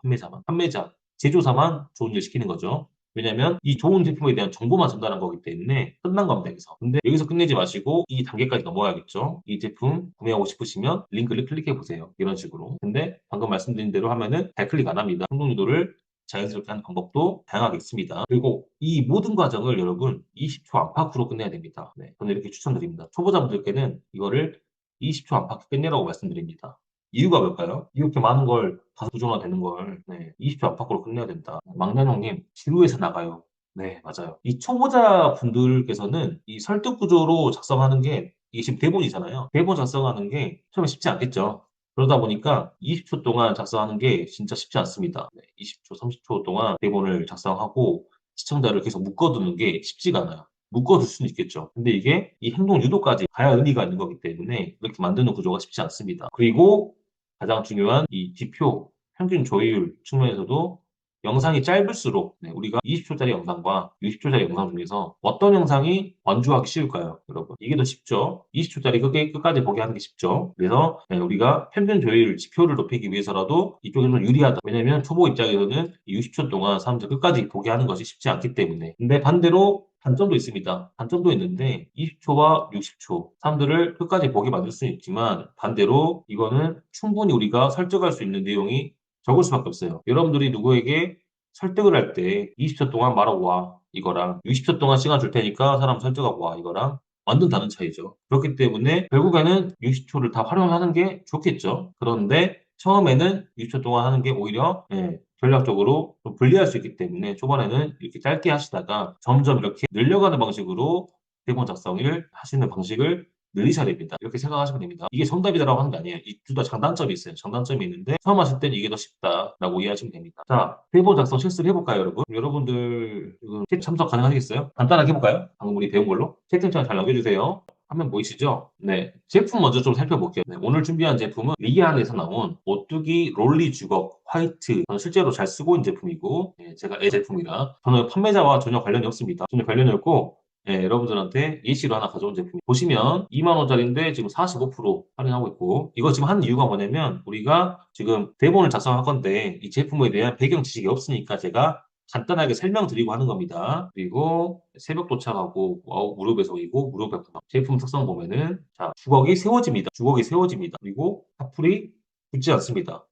판매자, 제조사만 좋은 일 시키는 거죠. 왜냐면 이 좋은 제품에 대한 정보만 전달한 거기 때문에 끝난 겁니다, 여기서. 근데 여기서 끝내지 마시고 이 단계까지 넘어야겠죠. 이 제품 구매하고 싶으시면 링크를 클릭해 보세요. 이런 식으로. 근데 방금 말씀드린 대로 하면은 잘 클릭 안 합니다. 행동 유도를 자연스럽게 하는 방법도 다양하게 있습니다. 그리고 이 모든 과정을 여러분 20초 안팎으로 끝내야 됩니다. 네, 저는 이렇게 추천드립니다. 초보자분들께는 이거를 20초 안팎에 끝내라고 말씀드립니다. 이유가 뭘까요? 이렇게 많은 걸 다섯 구조나 되는 걸 20초 안팎으로 끝내야 된다. 망나뇽님 지루해서 나가요. 네, 맞아요. 이 초보자 분들께서는 이 설득 구조로 작성하는 게 이게 지금 대본이잖아요. 대본 작성하는 게 처음에 쉽지 않겠죠. 그러다 보니까 20초 동안 작성하는 게 진짜 쉽지 않습니다. 20초, 30초 동안 대본을 작성하고 시청자를 계속 묶어두는 게 쉽지가 않아요. 묶어둘 수는 있겠죠. 근데 이게 이 행동 유도까지 가야 의미가 있는 거기 때문에 이렇게 만드는 구조가 쉽지 않습니다. 그리고 가장 중요한 이 지표, 평균 조회율 측면에서도 영상이 짧을수록 우리가 20초짜리 영상과 60초짜리 영상 중에서 어떤 영상이 완주하기 쉬울까요, 여러분? 이게 더 쉽죠? 20초짜리 끝까지 보게 하는 게 쉽죠? 그래서 우리가 평균 조회율 지표를 높이기 위해서라도 이쪽이 좀 유리하다. 왜냐면 초보 입장에서는 60초 동안 사람들 끝까지 보게 하는 것이 쉽지 않기 때문에. 근데 반대로 단점도 있습니다. 단점도 있는데 20초와 60초 사람들을 끝까지 보게 만들 수는 있지만 반대로 이거는 충분히 우리가 설득할 수 있는 내용이 적을 수밖에 없어요. 여러분들이 누구에게 설득을 할 때 20초 동안 말하고 와 이거랑 60초 동안 시간 줄 테니까 사람 설득하고 와 이거랑 완전 다른 차이죠. 그렇기 때문에 결국에는 60초를 다 활용하는 게 좋겠죠. 그런데 처음에는 60초 동안 하는 게 오히려 전략적으로 좀 불리할 수 있기 때문에 초반에는 이렇게 짧게 하시다가 점점 이렇게 늘려가는 방식으로 대본 작성을 하시는 방식을 늘리셔야 됩니다. 이렇게 생각하시면 됩니다. 이게 정답이다라고 하는 게 아니에요. 이 둘 다 장단점이 있어요. 장단점이 있는데 처음 하실 때는 이게 더 쉽다라고 이해하시면 됩니다. 자, 대본 작성 실습을 해볼까요, 여러분? 여러분들 지금 채팅 참석 가능하시겠어요? 간단하게 해볼까요? 방금 우리 배운 걸로 채팅창 잘 남겨주세요. 화면 보이시죠? 네. 제품 먼저 좀 살펴볼게요. 네, 오늘 준비한 제품은 리안에서 나온 오뚜기 롤리 주걱 화이트. 저는 실제로 잘 쓰고 있는 제품이고, 제가 애 제품이라 저는 판매자와 전혀 관련이 없습니다. 전혀 관련이 없고, 여러분들한테 예시로 하나 가져온 제품. 보시면 2만 원짜리인데 지금 45% 할인하고 있고, 이거 지금 하는 이유가 뭐냐면 우리가 지금 대본을 작성할 건데 이 제품에 대한 배경 지식이 없으니까 제가 간단하게 설명드리고 하는 겁니다. 그리고 새벽 도착하고 무료배송이고 무료배송 제품 특성 보면은 자 주걱이 세워집니다. 주걱이 세워집니다. 그리고 파풀이 붙지 않습니다.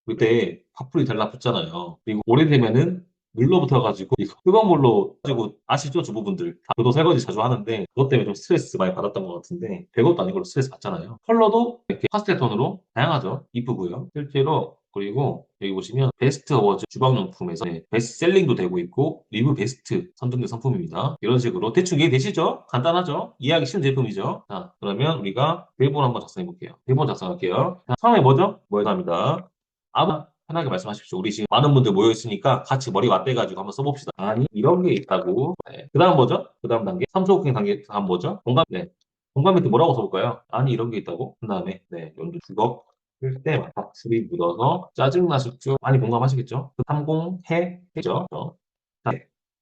그때 파풀이 달라붙잖아요. 그리고 오래되면은 눌러붙어가지고 이 뜨거운 물로 가지고 아시죠, 주부분들. 저도 설거지 자주 하는데 그것 때문에 좀 스트레스 많이 받았던 것 같은데 별것도 아니고 스트레스 받잖아요. 컬러도 이렇게 파스텔 톤으로 다양하죠. 이쁘고요. 실제로 그리고 여기 보시면 베스트 어워즈 주방용품에서 베스트셀링도 되고 있고 리뷰 베스트 선정된 상품입니다. 이런 식으로 대충 이해되시죠? 간단하죠? 이해하기 쉬운 제품이죠. 자, 그러면 우리가 대본 한번 작성해 볼게요. 대본 작성할게요. 자, 처음에 뭐죠? 뭐예요? 합니다. 아무 편하게 말씀하십시오. 우리 지금 많은 분들 모여있으니까 같이 머리 맞대가지고 한번 써봅시다. 아니, 이런 게 있다고. 네. 그 다음 뭐죠? 그 다음 단계. 삼소호킹 단계 다음 뭐죠? 공감, 네. 공감 멘트 뭐라고 써볼까요? 아니, 이런 게 있다고. 그 다음에, 연두 주걱 쓸 때 밥술이 묻어서 짜증나셨죠? 많이 공감하시겠죠? 30해, 해죠? 자,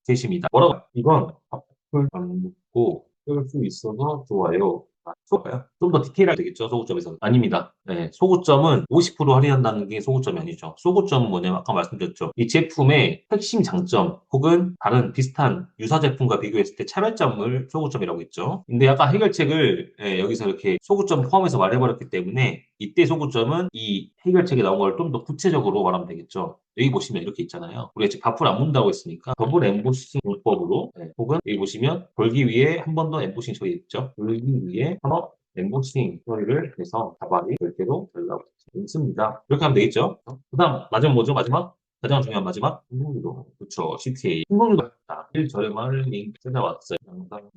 계십니다. 뭐라고? 이건 밥풀 안 묻고 쓸 수 있어서 좋아요. 좋아요. 좀 더 디테일하게 되겠죠, 소구점에서는. 아닙니다. 소구점은 50% 할인한다는 게 소구점이 아니죠. 소구점은 뭐냐면 아까 말씀드렸죠. 이 제품의 핵심 장점 혹은 다른 비슷한 유사 제품과 비교했을 때 차별점을 소구점이라고 했죠. 근데 아까 해결책을 여기서 이렇게 소구점 포함해서 말해버렸기 때문에 이때 소구점은 이 해결책에 나온 걸 좀 더 구체적으로 말하면 되겠죠. 여기 보시면 이렇게 있잖아요. 우리가 지금 밥풀 안 문다고 했으니까 더블 엠보싱 문법으로 혹은 여기 보시면 돌기 위해 한 번 더 엠보싱 처리 있죠. 돌기 위해 한번 엠보싱 처리를 해서 가발이 절대로 달라붙지 않습니다. 이렇게 하면 되겠죠. 그 다음 마지막 뭐죠? 마지막? 가장 중요한 마지막 항공유도 그렇죠. CTA 항공유도 일 저렴한 링크 찾아왔어요. 영상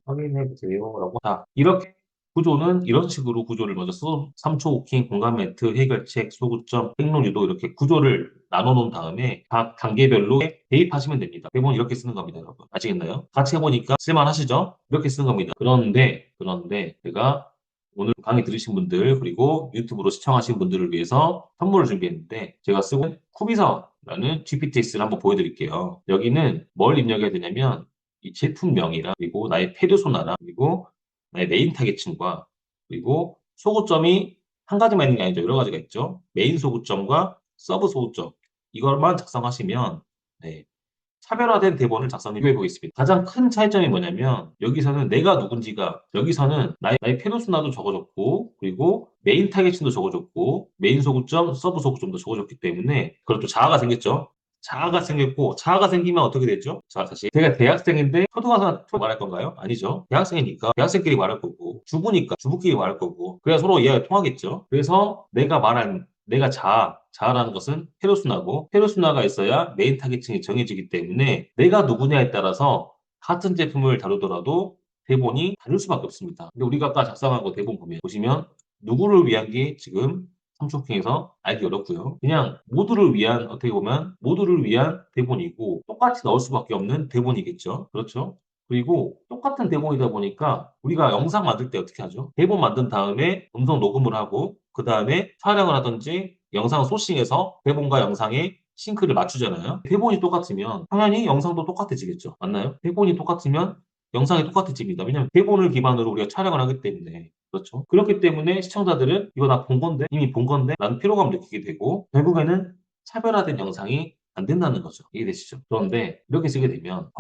확인해 보세요라고 이렇게 구조는 이런 식으로 구조를 먼저 써 3초 오킹 공감 멘트 해결책 소구점 행로유도 이렇게 구조를 나눠 놓은 다음에 각 단계별로 대입하시면 됩니다. 대본 이렇게 쓰는 겁니다, 여러분. 아시겠나요? 같이 해보니까 쓸만하시죠? 이렇게 쓰는 겁니다. 그런데 제가 오늘 강의 들으신 분들 그리고 유튜브로 시청하신 분들을 위해서 선물을 준비했는데 제가 쓰고 있는 쿠비서라는 GPTX를 한번 보여드릴게요. 여기는 뭘 입력해야 되냐면 이 제품명이랑 그리고 나의 페르소나랑 그리고 나의 메인 타겟층과 그리고 소구점이 한 가지만 있는 게 아니죠. 여러 가지가 있죠. 메인 소구점과 서브 소구점 이걸만 작성하시면 차별화된 대본을 작성해 보겠습니다. 가장 큰 차이점이 뭐냐면 여기서는 내가 누군지가 여기서는 나의 페르소나도 적어줬고 그리고 메인 타겟층도 적어줬고 메인 소구점, 서브 소구점도 적어줬기 때문에 그것도 자아가 생겼죠. 자아가 생겼고 자아가 생기면 어떻게 되죠? 자, 사실 제가 대학생인데 초등학생 말할 건가요? 아니죠. 대학생이니까 대학생끼리 말할 거고 주부니까 주부끼리 말할 거고 그래야 서로 이해가 통하겠죠. 그래서 내가 자아라는 것은 페르소나고 페르소나가 있어야 메인 타겟층이 정해지기 때문에 내가 누구냐에 따라서 같은 제품을 다루더라도 대본이 다를 수밖에 없습니다. 근데 우리가 아까 작성한 거 대본 보시면 누구를 위한 게 지금 삼초킹에서 알기 어렵고요. 그냥 모두를 위한 어떻게 보면 모두를 위한 대본이고 똑같이 넣을 수밖에 없는 대본이겠죠. 그렇죠? 그리고 똑같은 대본이다 보니까 우리가 영상 만들 때 어떻게 하죠? 대본 만든 다음에 음성 녹음을 하고 그 다음에 촬영을 하든지 영상 소싱해서 대본과 영상의 싱크를 맞추잖아요. 대본이 똑같으면 당연히 영상도 똑같아지겠죠. 맞나요? 대본이 똑같으면 영상이 똑같아집니다. 왜냐하면 대본을 기반으로 우리가 촬영을 하기 때문에. 그렇죠. 그렇기 때문에 시청자들은 이거 나 본 건데, 이미 본 건데, 라는 피로감을 느끼게 되고, 결국에는 차별화된 영상이 안 된다는 거죠. 이해되시죠? 그런데 이렇게 쓰게 되면,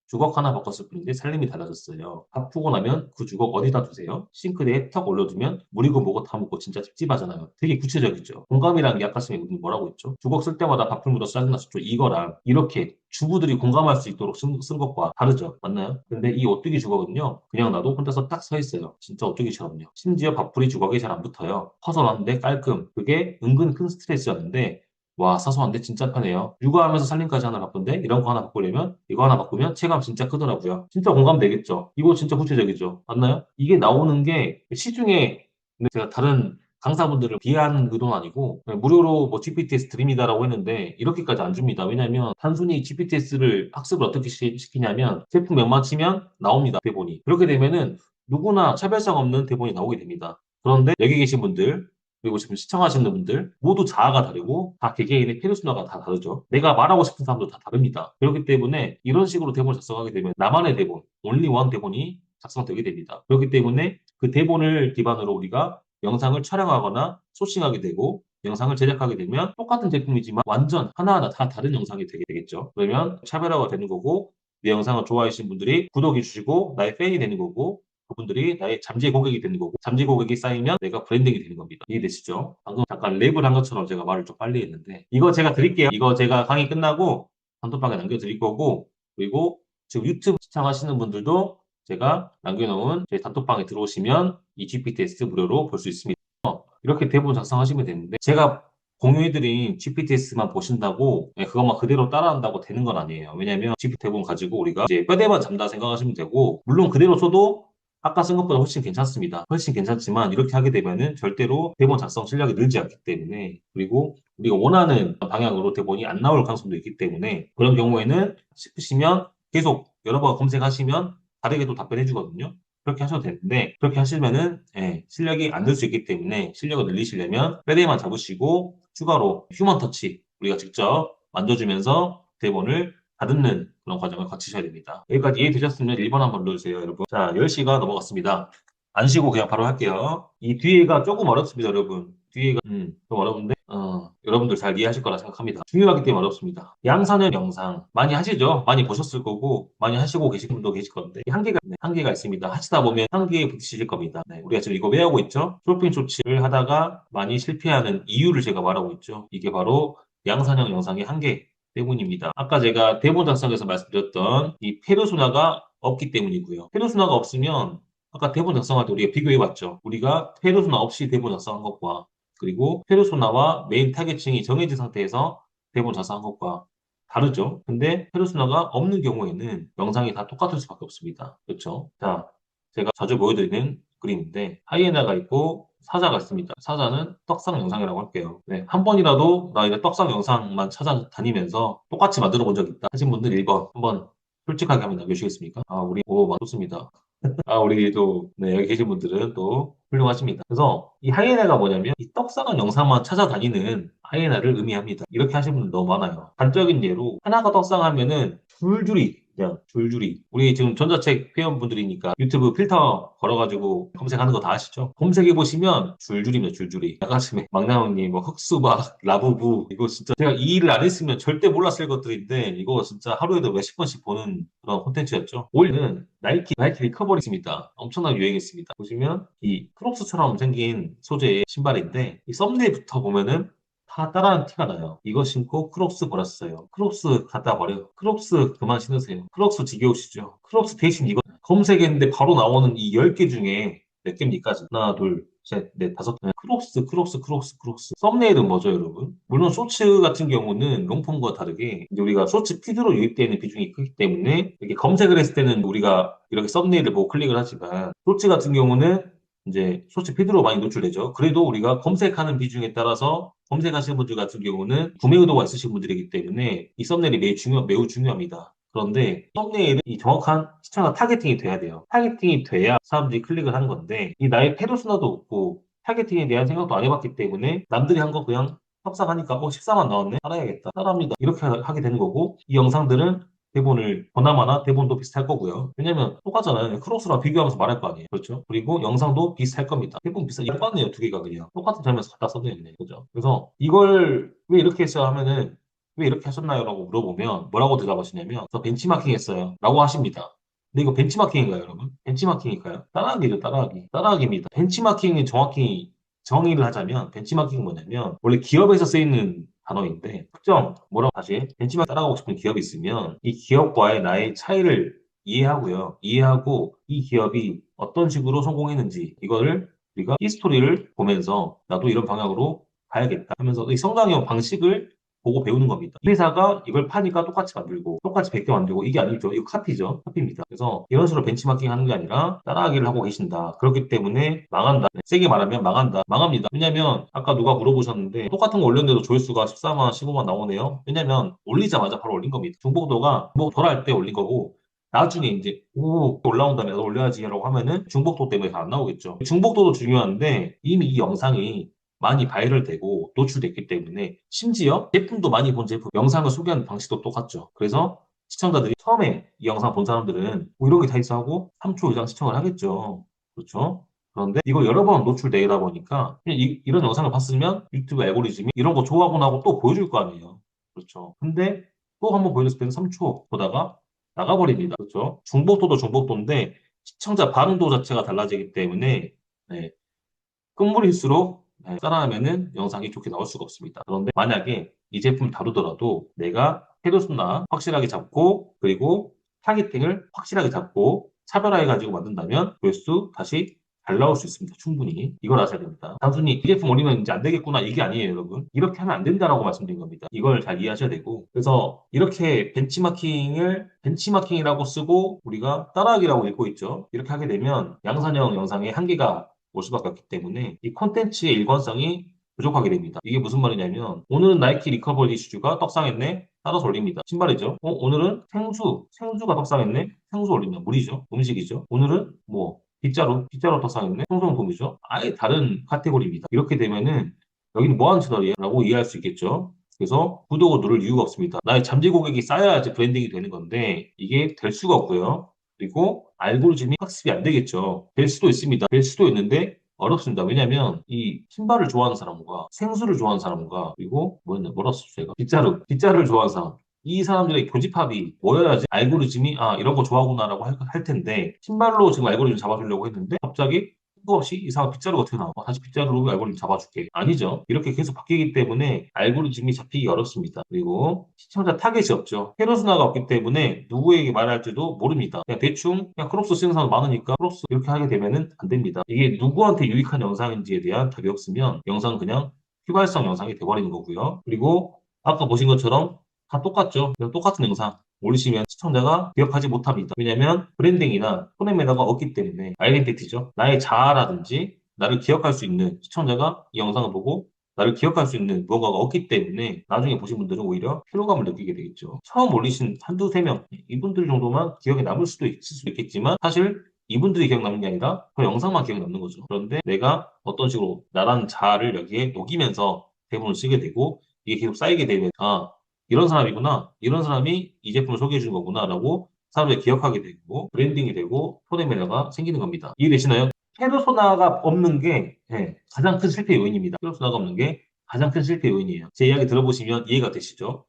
주걱 하나 바꿨을 뿐인데 살림이 달라졌어요. 밥 푸고 나면 그 주걱 어디다 두세요? 싱크대에 턱 올려두면 물이고 뭐고 다 묻고 진짜 찝찝하잖아요. 되게 구체적이죠. 공감이라는 게 아까 선생님이 우리 뭐라고 했죠? 주걱 쓸 때마다 밥풀 묻어서 짜증났었죠. 이거랑 이렇게 주부들이 공감할 수 있도록 쓴 것과 다르죠. 맞나요? 근데 이 오뚜기 주걱은요. 그냥 놔도 혼자서 딱 서 있어요. 진짜 오뚜기처럼요. 심지어 밥풀이 주걱에 잘 안 붙어요. 커서 놨는데 깔끔. 그게 은근 큰 스트레스였는데 와, 사소한데 진짜 편해요. 육아하면서 살림까지 하나 바쁜데 이런 거 하나 바꾸려면 이거 하나 바꾸면 체감 진짜 크더라고요. 진짜 공감되겠죠? 이거 진짜 구체적이죠? 맞나요? 이게 나오는 게 시중에 제가 다른 강사분들을 비하하는 의도는 아니고 무료로 뭐 GPTS 드립니다라고 했는데 이렇게까지 안 줍니다. 왜냐하면 단순히 GPTS를 학습을 어떻게 시키냐면 제품 몇만 치면 나옵니다. 대본이. 그렇게 되면은 누구나 차별성 없는 대본이 나오게 됩니다. 그런데 여기 계신 분들 그리고 지금 시청하시는 분들 모두 자아가 다르고 다 개개인의 페르소나가 다 다르죠. 내가 말하고 싶은 사람도 다 다릅니다. 그렇기 때문에 이런 식으로 대본을 작성하게 되면 나만의 대본, only one 대본이 작성되게 됩니다. 그렇기 때문에 그 대본을 기반으로 우리가 영상을 촬영하거나 소싱하게 되고 영상을 제작하게 되면 똑같은 제품이지만 완전 하나하나 다 다른 영상이 되게 되겠죠. 그러면 차별화가 되는 거고 내 영상을 좋아하시는 분들이 구독해 주시고 나의 팬이 되는 거고 그분들이 나의 잠재 고객이 되는 거고 잠재 고객이 쌓이면 내가 브랜딩이 되는 겁니다. 이해되시죠? 방금 잠깐 랩을 한 것처럼 제가 말을 좀 빨리 했는데 이거 제가 드릴게요. 이거 제가 강의 끝나고 단톡방에 남겨드릴 거고 그리고 지금 유튜브 시청하시는 분들도 제가 남겨놓은 저희 단톡방에 들어오시면 이 GPTS 무료로 볼 수 있습니다. 이렇게 대본 작성하시면 되는데 제가 공유해드린 GPTS만 보신다고 그것만 그대로 따라한다고 되는 건 아니에요. 왜냐하면 GPT 대본 가지고 우리가 이제 뼈대만 잡다 생각하시면 되고 물론 그대로 써도 아까 쓴 것보다 훨씬 괜찮습니다. 훨씬 괜찮지만 이렇게 하게 되면은 절대로 대본 작성 실력이 늘지 않기 때문에 그리고 우리가 원하는 방향으로 대본이 안 나올 가능성도 있기 때문에 그런 경우에는 싶으시면 계속 여러 번 검색하시면 다르게도 답변해 주거든요. 그렇게 하셔도 되는데 그렇게 하시면은 실력이 안 늘 수 있기 때문에 실력을 늘리시려면 뼈대만 잡으시고 추가로 휴먼 터치 우리가 직접 만져주면서 대본을 다듬는 그런 과정을 거치셔야 됩니다. 여기까지 이해되셨으면 1번 한번 눌러주세요, 여러분. 자, 10시가 넘어갔습니다. 안 쉬고 그냥 바로 할게요. 이 뒤에가 조금 어렵습니다, 여러분. 뒤에가 좀 어려운데 여러분들 잘 이해하실 거라 생각합니다. 중요하기 때문에 어렵습니다. 양산형 영상 많이 하시죠? 많이 보셨을 거고 많이 하시고 계신 분도 계실 건데 한계가 있습니다. 하시다 보면 한계에 부딪히실 겁니다. 네, 우리가 지금 이거 왜 하고 있죠? 쇼핑 쇼츠를 하다가 많이 실패하는 이유를 제가 말하고 있죠. 이게 바로 양산형 영상의 한계 때문입니다. 아까 제가 대본 작성에서 말씀드렸던 이 페르소나가 없기 때문이고요. 페르소나가 없으면 아까 대본 작성할 때 우리가 비교해봤죠. 우리가 페르소나 없이 대본 작성한 것과 그리고 페르소나와 메인 타겟층이 정해진 상태에서 대본 작성한 것과 다르죠. 근데 페르소나가 없는 경우에는 영상이 다 똑같을 수밖에 없습니다. 그렇죠? 자, 제가 자주 보여드리는 그림인데 하이에나가 있고 사자가 있습니다. 사자는 떡상 영상이라고 할게요. 네, 한 번이라도 나 이제 떡상 영상만 찾아다니면서 똑같이 만들어 본 적 있다 하신 분들 1번 한번 솔직하게 한번 남겨주시겠습니까? 아, 우리 좋습니다. 아, 우리 또, 네, 여기 계신 분들은 또 훌륭하십니다. 그래서 이 하이에나가 뭐냐면 이 떡상한 영상만 찾아다니는 하이에나를 의미합니다. 이렇게 하시는 분들 너무 많아요. 단적인 예로 하나가 떡상하면은 줄줄이 그냥 줄줄이 우리 지금 전자책 회원분들이니까 유튜브 필터 걸어가지고 검색하는 거 다 아시죠? 검색해보시면 줄줄이입니다. 줄줄이 아까 전에 막나형님 뭐 흑수박 라부부 이거 진짜 제가 이 일을 안 했으면 절대 몰랐을 것들인데 이거 진짜 하루에도 몇십 번씩 보는 그런 콘텐츠였죠. 올해는 나이키 리커버리 있습니다. 엄청나게 유행했습니다. 보시면 이 크록스처럼 생긴 소재의 신발인데 이 썸네일부터 보면은 다 따라하는 티가 나요. 이거 신고 크록스 버렸어요. 크록스 갖다 버려. 크록스 그만 신으세요. 크록스 지겨우시죠? 크록스 대신 이거 검색했는데 바로 나오는 이 10개 중에 몇 개입니까? 하나, 둘, 셋, 넷, 다섯. 크록스. 썸네일은 뭐죠, 여러분? 물론 쇼츠 같은 경우는 롱폼과 다르게 이제 우리가 쇼츠 피드로 유입되는 비중이 크기 때문에 이렇게 검색을 했을 때는 우리가 이렇게 썸네일을 보고 클릭을 하지만 쇼츠 같은 경우는 이제 쇼츠 피드로 많이 노출되죠. 그래도 우리가 검색하는 비중에 따라서 검색하시는 분들 같은 경우는 구매 의도가 있으신 분들이기 때문에 이 썸네일이 매우 중요합니다. 그런데 썸네일은 이 정확한 시청자 타겟팅이 돼야 돼요. 타겟팅이 돼야 사람들이 클릭을 하는 건데 이 나의 페르소나도 없고 타겟팅에 대한 생각도 안 해봤기 때문에 남들이 한 거 그냥 협상하니까 14만 나왔네? 따라야겠다. 따라합니다. 이렇게 하게 되는 거고 이 영상들은 대본을 보나마나 대본도 비슷할 거고요. 왜냐면 똑같잖아요. 크로스랑 비교하면서 말할 거 아니에요. 그렇죠? 그리고 영상도 비슷할 겁니다. 대본 비슷, 똑같네요. 두 개가 그냥. 똑같은 장면에서 갖다 써도 있네. 그죠? 그래서 이걸 왜 이렇게 했어요 하면은 왜 이렇게 하셨나요? 라고 물어보면 뭐라고 대답하시냐면 저 벤치마킹 했어요. 라고 하십니다. 근데 이거 벤치마킹인가요, 여러분? 벤치마킹일까요? 따라하기죠, 따라하기. 따라하기입니다. 벤치마킹이 정확히 정의를 하자면 벤치마킹은 뭐냐면 원래 기업에서 쓰이는 단어인데 특정 뭐라고 다시 벤치마킹 따라가고 싶은 기업이 있으면 이 기업과의 나의 차이를 이해하고요. 이해하고 이 기업이 어떤 식으로 성공했는지 이거를 우리가 히스토리를 보면서 나도 이런 방향으로 가야겠다 하면서 이 성장형 방식을 보고 배우는 겁니다. 이 회사가 이걸 파니까 똑같이 만들고 똑같이 100개 만들고 이게 아니죠. 이거 카피죠. 카피입니다. 그래서 이런 식으로 benchmarking 하는 게 아니라 따라하기를 하고 계신다. 그렇기 때문에 망한다. 세게 말하면 망한다. 망합니다. 왜냐면 아까 누가 물어보셨는데 똑같은 거 올렸는데도 조회수가 14만, 15만 나오네요. 왜냐면 올리자마자 바로 올린 겁니다. 중복도가 뭐 덜할 때 올린 거고 나중에 이제 올라온다며 올려야지라고 하면은 중복도 때문에 잘 안 나오겠죠. 중복도도 중요한데 이미 이 영상이 많이 바이럴 되고 노출됐기 때문에 심지어 제품도 많이 본 제품 영상을 소개하는 방식도 똑같죠. 그래서 시청자들이 처음에 이 영상 본 사람들은 뭐 이런 게 다 있어 하고 3초 이상 시청을 하겠죠. 그렇죠? 그런데 이걸 여러 번 노출되다 보니까 그냥 이런 영상을 봤으면 유튜브 알고리즘이 이런 거 좋아하구나 하고 또 보여줄 거 아니에요. 그렇죠. 근데 또 한번 보여줬을 때는 3초 보다가 나가버립니다. 그렇죠? 중복도도 중복도인데 시청자 반응도 자체가 달라지기 때문에 네, 끝물일수록 따라하면은 영상이 좋게 나올 수가 없습니다. 그런데 만약에 이 제품 다루더라도 내가 페르소나 확실하게 잡고 그리고 타겟팅을 확실하게 잡고 차별화해가지고 만든다면 조회수 다시 잘 나올 수 있습니다. 충분히. 이걸 아셔야 됩니다. 단순히 이 제품 올리면 이제 안 되겠구나 이게 아니에요, 여러분. 이렇게 하면 안 된다라고 말씀드린 겁니다. 이걸 잘 이해하셔야 되고. 그래서 이렇게 벤치마킹이라고 쓰고 우리가 따라하기라고 읽고 있죠. 이렇게 하게 되면 양산형 영상의 한계가 올 수밖에 없기 때문에 이 콘텐츠의 일관성이 부족하게 됩니다. 이게 무슨 말이냐면 오늘은 나이키 리커버리 슈즈가 떡상했네. 따라서 올립니다. 신발이죠. 오늘은 생수가 떡상했네. 생수 올립니다. 물이죠. 음식이죠. 오늘은 뭐 빗자루 떡상했네. 생수용품이죠. 아예 다른 카테고리입니다. 이렇게 되면은 여기는 뭐 하는 채널이야? 라고 이해할 수 있겠죠. 그래서 구독을 누를 이유가 없습니다. 나의 잠재 고객이 쌓여야지 브랜딩이 되는 건데 이게 될 수가 없고요. 그리고 알고리즘이 학습이 안 되겠죠. 될 수도 있습니다. 될 수도 있는데 어렵습니다. 왜냐면 이 신발을 좋아하는 사람과 생수를 좋아하는 사람과 그리고 뭐라 썼죠 제가? 빗자루를 좋아하는 사람. 이 사람들의 교집합이 모여야지 알고리즘이 이런 거 좋아하구나라고 할 텐데 신발로 지금 알고리즘 잡아주려고 했는데 갑자기 뜬금없이 이상한 빗자루가 튀어나와. 다시 빗자루로 알고리즘 잡아줄게. 아니죠. 이렇게 계속 바뀌기 때문에 알고리즘이 잡히기 어렵습니다. 그리고 시청자 타겟이 없죠. 페르소나가 없기 때문에 누구에게 말할지도 모릅니다. 그냥 대충 그냥 크롭스 쓰는 사람 많으니까 크롭스 이렇게 하게 되면은 안 됩니다. 이게 누구한테 유익한 영상인지에 대한 답이 없으면 영상은 그냥 휘발성 영상이 돼버리는 거고요. 그리고 아까 보신 것처럼 다 똑같죠. 그냥 똑같은 영상 올리시면 시청자가 기억하지 못합니다. 왜냐면 브랜딩이나 폰의 매너가 없기 때문에 아이덴티티죠. 나의 자아라든지 나를 기억할 수 있는 시청자가 이 영상을 보고 나를 기억할 수 있는 무언가가 없기 때문에 나중에 보신 분들은 오히려 피로감을 느끼게 되겠죠. 처음 올리신 한두 세 명, 이분들 정도만 기억에 남을 수도 있을 수 있겠지만 사실 이분들이 기억 남는 게 아니라 그 영상만 기억 남는 거죠. 그런데 내가 어떤 식으로 나라는 자아를 여기에 녹이면서 대본을 쓰게 되고 이게 계속 쌓이게 되면 이런 사람이구나. 이런 사람이 이 제품을 소개해 준 거구나라고 사람들이 기억하게 되고 브랜딩이 되고 폰의 매너가 생기는 겁니다. 이해되시나요? 페르소나가 없는 게 가장 큰 실패 요인입니다. 페르소나가 없는 게 가장 큰 실패 요인이에요. 제 이야기 들어보시면 이해가 되시죠?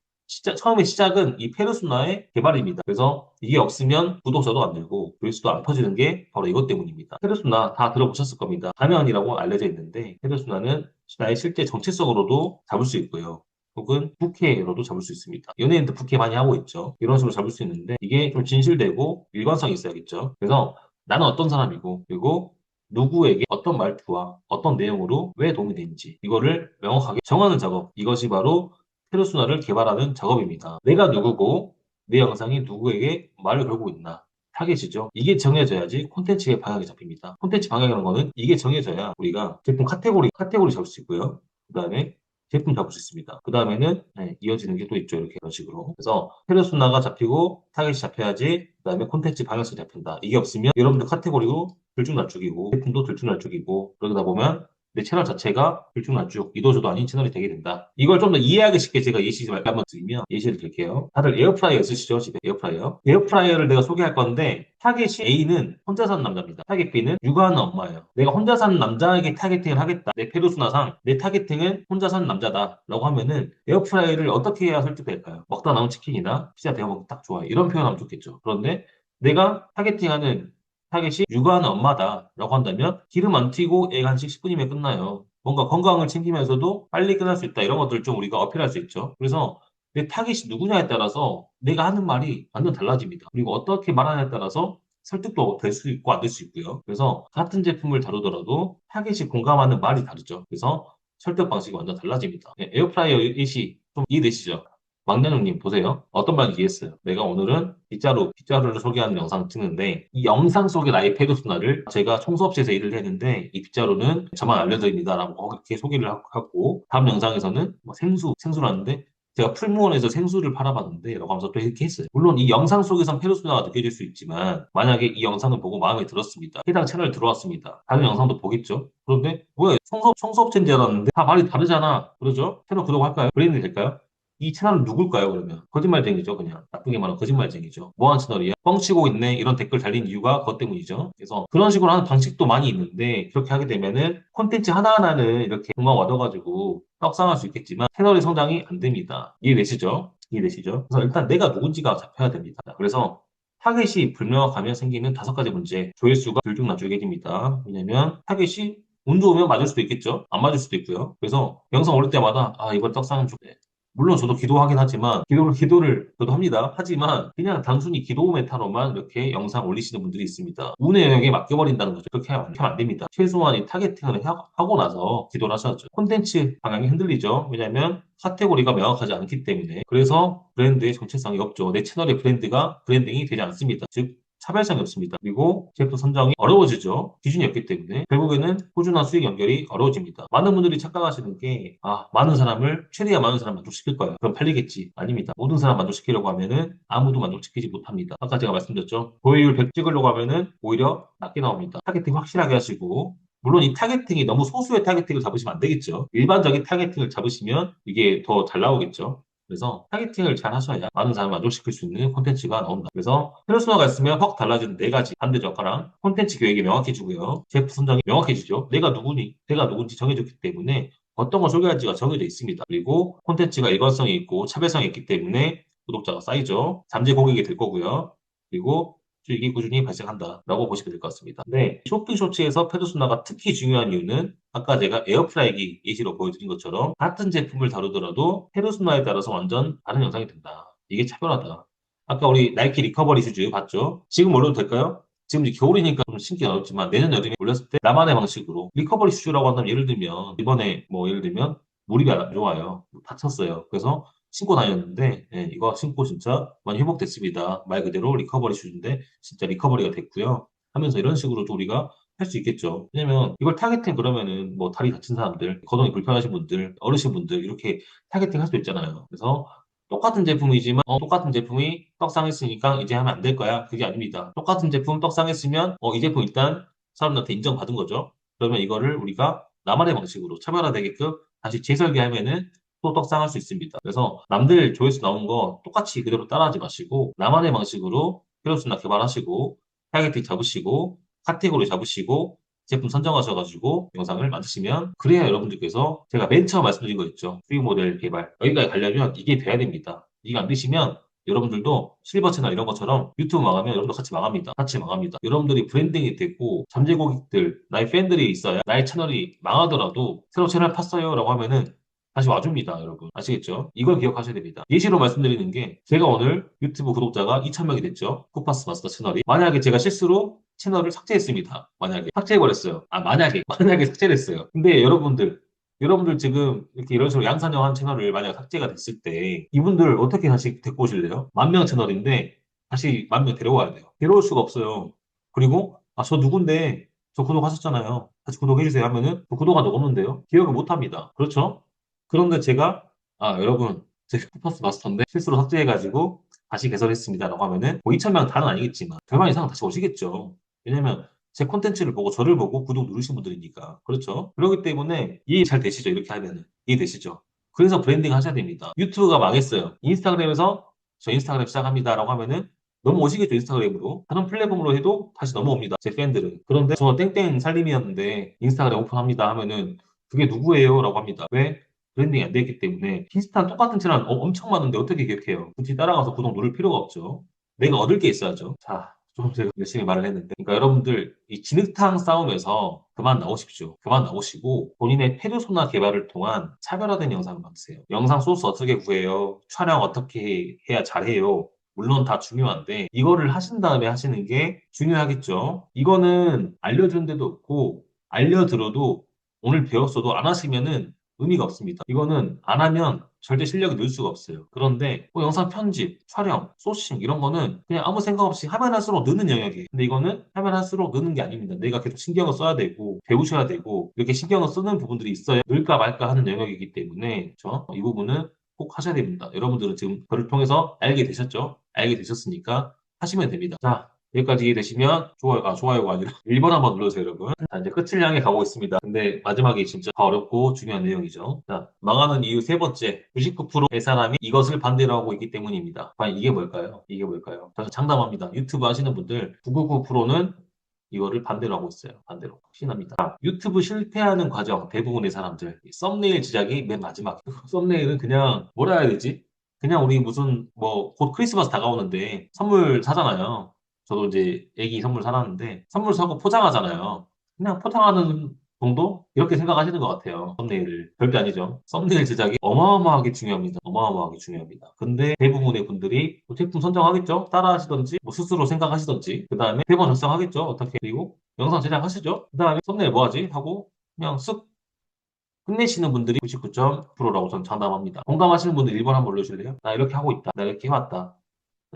처음에 시작은 이 페르소나의 개발입니다. 그래서 이게 없으면 구독자도 안 늘고 조회수도 안 퍼지는 게 바로 이것 때문입니다. 페르소나 다 들어보셨을 겁니다. 가면이라고 알려져 있는데 페르소나는 나의 실제 정체성으로도 잡을 수 있고요. 혹은 부캐로도 잡을 수 있습니다. 연예인들 부캐 많이 하고 있죠. 이런 식으로 잡을 수 있는데 이게 좀 진실되고 일관성이 있어야겠죠. 그래서 나는 어떤 사람이고 그리고 누구에게 어떤 말투와 어떤 내용으로 왜 도움이 되는지 이거를 명확하게 정하는 작업. 이것이 바로 페르소나를 개발하는 작업입니다. 내가 누구고 내 영상이 누구에게 말을 걸고 있나. 타겟이죠. 이게 정해져야지 콘텐츠의 방향이 잡힙니다. 콘텐츠 방향이라는 거는 이게 정해져야 우리가 제품 카테고리 잡을 수 있고요. 그 다음에 제품 잡을 수 있습니다. 그 다음에는 이어지는 게 또 있죠. 이렇게 이런 식으로. 그래서 페르소나가 잡히고 타겟이 잡혀야지 그 다음에 콘텐츠 방향성이 잡힌다. 이게 없으면 여러분들 카테고리도 들쭉날쭉이고 제품도 들쭉날쭉이고 그러다 보면 내 채널 자체가 들쭉날쭉 이도저도 아닌 채널이 되게 된다. 이걸 좀 더 이해하기 쉽게 제가 예시 한번 드리면 예시를 드릴게요. 다들 에어프라이어 쓰시죠? 집에 에어프라이어. 에어프라이어를 내가 소개할 건데 타겟이 A는 혼자 사는 남자입니다. 타겟 B는 육아하는 엄마예요. 내가 혼자 사는 남자에게 타겟팅을 하겠다. 내 페르소나상 내 타겟팅은 혼자 사는 남자다. 라고 하면은 에어프라이어를 어떻게 해야 설득될까요? 먹다 남은 치킨이나 피자 데워 먹기 딱 좋아요. 이런 표현하면 좋겠죠. 그런데 내가 타겟팅하는 타겟이 육아하는 엄마다라고 한다면 기름 안 튀고 애 간식 10분이면 끝나요. 뭔가 건강을 챙기면서도 빨리 끝날 수 있다. 이런 것들을 좀 우리가 어필할 수 있죠. 그래서 내 타겟이 누구냐에 따라서 내가 하는 말이 완전 달라집니다. 그리고 어떻게 말하냐에 따라서 설득도 될 수 있고 안 될 수 있고요. 그래서 같은 제품을 다루더라도 타겟이 공감하는 말이 다르죠. 그래서 설득 방식이 완전 달라집니다. 에어프라이어 이시 좀 이해되시죠? 막내형님 보세요. 어떤 말인지 이해했어요. 내가 오늘은 빗자루를 소개하는 영상 찍는데 이 영상 속의 나의 페르소나를 제가 청소업체에서 일을 했는데 이 빗자루는 저만 알려드립니다라고 그렇게 소개를 하고 다음 영상에서는 뭐 생수라는데 제가 풀무원에서 생수를 팔아봤는데 라고 하면서 또 이렇게 했어요. 물론 이 영상 속에선 페르소나가 느껴질 수 있지만 만약에 이 영상을 보고 마음에 들었습니다. 해당 채널 들어왔습니다. 다른 영상도 보겠죠? 그런데 뭐야 청소업체인 줄 알았는데 다 말이 다르잖아. 그러죠? 채널 구독할까요? 브레인이 될까요? 이 채널은 누굴까요, 그러면? 거짓말쟁이죠, 그냥. 나쁘게 말하면 거짓말쟁이죠. 뭐하는 채널이야? 뻥치고 있네. 이런 댓글 달린 이유가 그것 때문이죠. 그래서 그런 식으로 하는 방식도 많이 있는데, 그렇게 하게 되면은 콘텐츠 하나하나는 이렇게 공만 얻어가지고 떡상할 수 있겠지만, 채널의 성장이 안 됩니다. 이해되시죠? 이해되시죠? 그래서 일단 내가 누군지가 잡혀야 됩니다. 그래서 타겟이 불명확하면 생기는 5가지 문제. 조회수가 들쭉날쭉해집니다. 왜냐면 타겟이 운 좋으면 맞을 수도 있겠죠. 안 맞을 수도 있고요. 그래서 영상 올릴 때마다 이번 떡상은 좀 물론 저도 기도하긴 하지만 기도를 저도 합니다. 하지만 그냥 단순히 기도 메타로만 이렇게 영상 올리시는 분들이 있습니다. 운의 영역에 맡겨버린다는 거죠. 그렇게 하면 안 됩니다. 최소한 이 타겟팅을 하고 나서 기도를 하셔야죠. 콘텐츠 방향이 흔들리죠. 왜냐하면 카테고리가 명확하지 않기 때문에. 그래서 브랜드의 정체성이 없죠. 내 채널의 브랜드가 브랜딩이 되지 않습니다. 즉 차별성이 없습니다. 그리고 제품 선정이 어려워지죠. 기준이 없기 때문에 결국에는 꾸준한 수익 연결이 어려워집니다. 많은 분들이 착각하시는 게 최대한 많은 사람 만족시킬 거예요. 그럼 팔리겠지. 아닙니다. 모든 사람 만족시키려고 하면은 아무도 만족시키지 못합니다. 아까 제가 말씀드렸죠. 조회율 100 찍으려고 하면은 오히려 낮게 나옵니다. 타겟팅 확실하게 하시고 물론 이 타겟팅이 너무 소수의 타겟팅을 잡으시면 안 되겠죠. 일반적인 타겟팅을 잡으시면 이게 더 잘 나오겠죠. 그래서 타겟팅을 잘 하셔야 많은 사람을 만족시킬 수 있는 콘텐츠가 나온다. 그래서 페르소나가 있으면 확 달라지는 4가지 반대 적화랑 콘텐츠 계획이 명확해지고요. 제품 선정이 명확해지죠. 내가 누군지 정해졌기 때문에 어떤 걸 소개할지가 정해져 있습니다. 그리고 콘텐츠가 일관성이 있고 차별성이 있기 때문에 구독자가 쌓이죠. 잠재 고객이 될 거고요. 그리고 수익이 꾸준히 발생한다라고 보시면 될 것 같습니다. 네, 쇼핑 쇼츠에서 페르소나가 특히 중요한 이유는 아까 제가 에어프라이기 예시로 보여드린 것처럼 같은 제품을 다루더라도 페르소나에 따라서 완전 다른 영상이 된다. 이게 차별하다. 아까 우리 나이키 리커버리 슈즈 봤죠? 지금 올려도 될까요? 지금 이제 겨울이니까 좀 신기 어렵지만 내년 여름에 올렸을 때 나만의 방식으로 리커버리 슈즈라고 한다면 예를 들면 이번에 뭐 예를 들면 무릎이 안 좋아요. 다쳤어요. 그래서 신고 다녔는데 이거 신고 진짜 많이 회복됐습니다. 말 그대로 리커버리 슈즈인데 진짜 리커버리가 됐고요. 하면서 이런 식으로도 우리가 할 수 있겠죠. 왜냐면 이걸 타겟팅 그러면은 뭐 다리 다친 사람들, 거동이 불편하신 분들, 어르신분들 이렇게 타겟팅 할 수 있잖아요. 그래서 똑같은 제품이지만 똑같은 제품이 떡상했으니까 이제 하면 안 될 거야. 그게 아닙니다. 똑같은 제품 떡상했으면 이 제품 일단 사람들한테 인정받은 거죠. 그러면 이거를 우리가 나만의 방식으로 차별화되게끔 다시 재설계하면은 또 떡상할 수 있습니다. 그래서 남들 조회수 나온 거 똑같이 그대로 따라하지 마시고 나만의 방식으로 페르소나 개발하시고 타겟팅 잡으시고 카테고리 잡으시고 제품 선정하셔가지고 영상을 만드시면 그래야 여러분들께서 제가 맨 처음 말씀드린 거 있죠. 수익 모델 개발. 여기까지 가려면 이게 돼야 됩니다. 이게 안 되시면 여러분들도 실버 채널 이런 것처럼 유튜브 망하면 여러분도 같이 망합니다. 같이 망합니다. 여러분들이 브랜딩이 되고 잠재 고객들, 나의 팬들이 있어야 나의 채널이 망하더라도 새로 채널 팠어요 라고 하면은 다시 와줍니다, 여러분. 아시겠죠? 이걸 기억하셔야 됩니다. 예시로 말씀드리는 게 제가 오늘 유튜브 구독자가 2,000명이 됐죠. 쿠파스 마스터 채널이. 만약에 제가 실수로 채널을 삭제했습니다. 만약에 삭제해버렸어요. 만약에 삭제를 했어요. 근데 여러분들 지금 이렇게 이런 식으로 양산형한 채널을 만약 삭제가 됐을 때 이분들 어떻게 다시 데리고 오실래요? 10,000명 채널인데 다시 10,000명 데려와야 돼요. 데려올 수가 없어요. 그리고 저 누군데 저 구독하셨잖아요. 다시 구독해주세요 하면은 저 구독한 적 없는데요. 기억을 못 합니다. 그렇죠? 그런데 제가 여러분 제 쿠퍼스 마스터인데 실수로 삭제해가지고 다시 개설했습니다라고 하면은 뭐 2,000명 다는 아니겠지만 절반 이상은 다시 오시겠죠. 왜냐면 제 콘텐츠를 보고 저를 보고 구독 누르신 분들이니까. 그렇죠? 그렇기 때문에 이해 잘 되시죠? 이렇게 하면은. 이해되시죠? 그래서 브랜딩 하셔야 됩니다. 유튜브가 망했어요. 인스타그램에서 저 인스타그램 시작합니다라고 하면은 넘어오시겠죠, 인스타그램으로. 다른 플랫폼으로 해도 다시 넘어옵니다, 제 팬들은. 그런데 저 땡땡 살림이었는데 인스타그램 오픈합니다 하면은 그게 누구예요? 라고 합니다. 왜? 브랜딩이 안 되기 때문에 비슷한 똑같은 채널 엄청 많은데 어떻게 기억해요? 굳이 따라가서 구독 누를 필요가 없죠. 내가 얻을 게 있어야죠. 자, 좀 제가 열심히 말을 했는데. 그러니까 여러분들 이 진흙탕 싸움에서 그만 나오십시오. 그만 나오시고 본인의 페르소나 개발을 통한 차별화된 영상을 만드세요. 영상 소스 어떻게 구해요? 촬영 어떻게 해야 잘해요? 물론 다 중요한데 이거를 하신 다음에 하시는 게 중요하겠죠. 이거는 알려준 데도 없고 알려들어도 오늘 배웠어도 안 하시면은 의미가 없습니다. 이거는 안 하면 절대 실력이 늘 수가 없어요. 그런데 뭐 영상 편집, 촬영, 소싱 이런 거는 그냥 아무 생각 없이 하면 할수록 느는 영역이에요. 근데 이거는 하면 할수록 느는 게 아닙니다. 내가 계속 신경을 써야 되고 배우셔야 되고 이렇게 신경을 쓰는 부분들이 있어야 늘까 말까 하는 영역이기 때문에 그렇죠? 이 부분은 꼭 하셔야 됩니다. 여러분들은 지금 저를 통해서 알게 되셨죠? 알게 되셨으니까 하시면 됩니다. 자, 여기까지 이해되시면 좋아요가 아니라 1번 한번 눌러주세요, 여러분. 자, 이제 끝을 향해 가고 있습니다. 근데 마지막이 진짜 더 어렵고 중요한 내용이죠. 자, 망하는 이유 세 번째. 99%의 사람이 이것을 반대로 하고 있기 때문입니다. 과연 이게 뭘까요? 이게 뭘까요? 자, 장담합니다. 유튜브 하시는 분들 999%는 이거를 반대로 하고 있어요. 반대로. 확신합니다. 자, 유튜브 실패하는 과정, 대부분의 사람들. 이 썸네일 제작이 맨 마지막. 썸네일은 그냥 뭐라 해야 되지? 그냥 우리 무슨 뭐 곧 크리스마스 다가오는데 선물 사잖아요. 저도 이제 애기 선물 사놨는데 선물 사고 포장하잖아요. 그냥 포장하는 정도? 이렇게 생각하시는 것 같아요. 썸네일을. 절대 아니죠. 썸네일 제작이 어마어마하게 중요합니다. 어마어마하게 중요합니다. 근데 대부분의 분들이 뭐 제품 선정하겠죠? 따라 하시던지, 뭐 스스로 생각하시던지, 그 다음에 대본 작성하겠죠? 어떻게. 그리고 영상 제작하시죠? 그 다음에 썸네일 뭐 하지? 하고 그냥 쓱 끝내시는 분들이 99.9%라고 저는 장담합니다. 공감하시는 분들 1번 한번 올려주실래요? 나 이렇게 하고 있다. 나 이렇게 해왔다.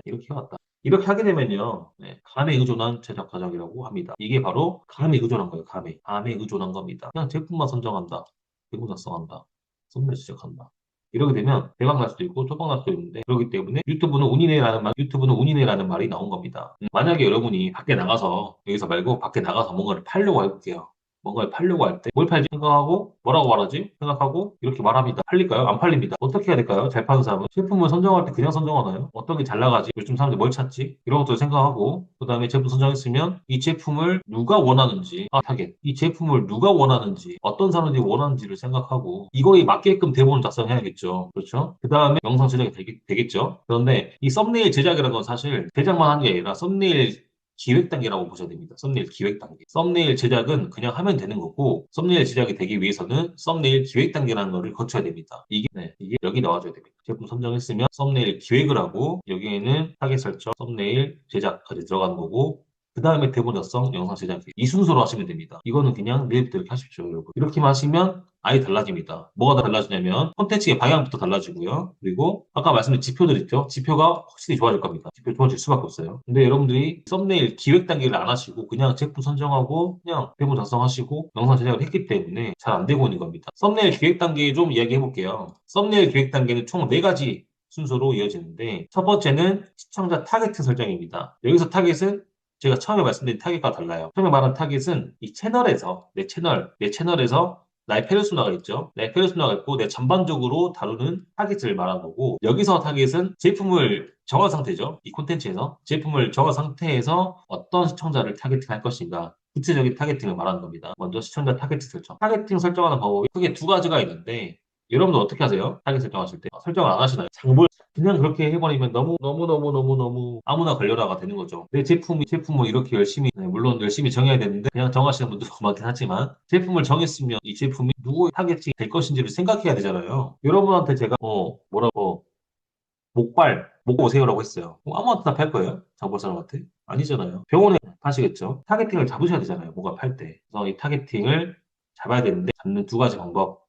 이렇게 해왔다. 이렇게 하게 되면요, 네, 감에 의존한 제작 과정이라고 합니다. 이게 바로 감에 의존한 거예요, 감에. 감에 의존한 겁니다. 그냥 제품만 선정한다. 제품 작성한다. 썸네일 제작한다. 이렇게 되면 대박 날 수도 있고 초박 날 수도 있는데 그렇기 때문에 유튜브는 운이네라는 말이 나온 겁니다. 만약에 여러분이 밖에 나가서 여기서 말고 밖에 나가서 뭔가를 팔려고 해볼게요. 뭔가를 팔려고 할 때 뭘 팔지 생각하고 뭐라고 말하지 생각하고 이렇게 말합니다. 팔릴까요? 안 팔립니다. 어떻게 해야 될까요? 잘 파는 사람은 제품을 선정할 때 그냥 선정하나요? 어떤 게 잘 나가지? 요즘 사람들이 뭘 찾지? 이런 것도 생각하고 그 다음에 제품 선정했으면 이 제품을 누가 원하는지 타겟 이 제품을 누가 원하는지 어떤 사람들이 원하는지를 생각하고 이거에 맞게끔 대본을 작성해야겠죠. 그렇죠? 그 다음에 영상 제작이 되겠죠. 그런데 이 썸네일 제작이라는 건 사실 제작만 하는 게 아니라 썸네일 기획 단계라고 보셔야 됩니다. 썸네일 기획 단계. 썸네일 제작은 그냥 하면 되는 거고, 썸네일 제작이 되기 위해서는 썸네일 기획 단계라는 거를 거쳐야 됩니다. 이게 여기 나와줘야 됩니다. 제품 선정했으면 썸네일 기획을 하고, 여기에는 타겟 설정, 썸네일 제작까지 들어가는 거고, 그 다음에 대본 작성, 영상 제작. 이 순서로 하시면 됩니다. 이거는 그냥 내일부터 이렇게 하십시오, 여러분. 이렇게만 하시면 아예 달라집니다. 뭐가 달라지냐면 콘텐츠의 방향부터 달라지고요. 그리고 아까 말씀드린 지표들 있죠? 지표가 확실히 좋아질 겁니다. 지표 좋아질 수밖에 없어요. 근데 여러분들이 썸네일 기획 단계를 안 하시고 그냥 제품 선정하고 그냥 대본 작성하시고 영상 제작을 했기 때문에 잘 안 되고 있는 겁니다. 썸네일 기획 단계 좀 이야기해 볼게요. 썸네일 기획 단계는 총 4가지 순서로 이어지는데 첫 번째는 시청자 타겟팅 설정입니다. 여기서 타겟은 제가 처음에 말씀드린 타겟과 달라요. 처음에 말한 타겟은 이 채널에서 내 채널에서 나의 페르소나가 있죠. 내 페르소나가 있고 내 전반적으로 다루는 타겟을 말하는 거고 여기서 타겟은 제품을 정한 상태죠. 이 콘텐츠에서 제품을 정한 상태에서 어떤 시청자를 타겟팅할 것인가 구체적인 타겟팅을 말하는 겁니다. 먼저 시청자 타겟팅 설정. 타겟팅 설정하는 방법이 크게 2가지가 있는데 여러분들 어떻게 하세요? 타겟 설정하실 때 설정을 안 하시나요? 장볼 그냥 그렇게 해버리면 너무 아무나 걸려라가 되는 거죠. 내 제품을 이렇게 열심히 물론 열심히 정해야 되는데 그냥 정하시는 분들도 많긴 하지만 제품을 정했으면 이 제품이 누구의 타겟팅이 될 것인지를 생각해야 되잖아요. 여러분한테 제가 뭐라고 목고 오세요라고 했어요. 아무한테나 팔 거예요? 장볼 사람한테? 아니잖아요. 병원에 파시겠죠. 타겟팅을 잡으셔야 되잖아요. 뭐가 팔 때. 그래서 이 타겟팅을 잡아야 되는데 잡는 2가지 방법.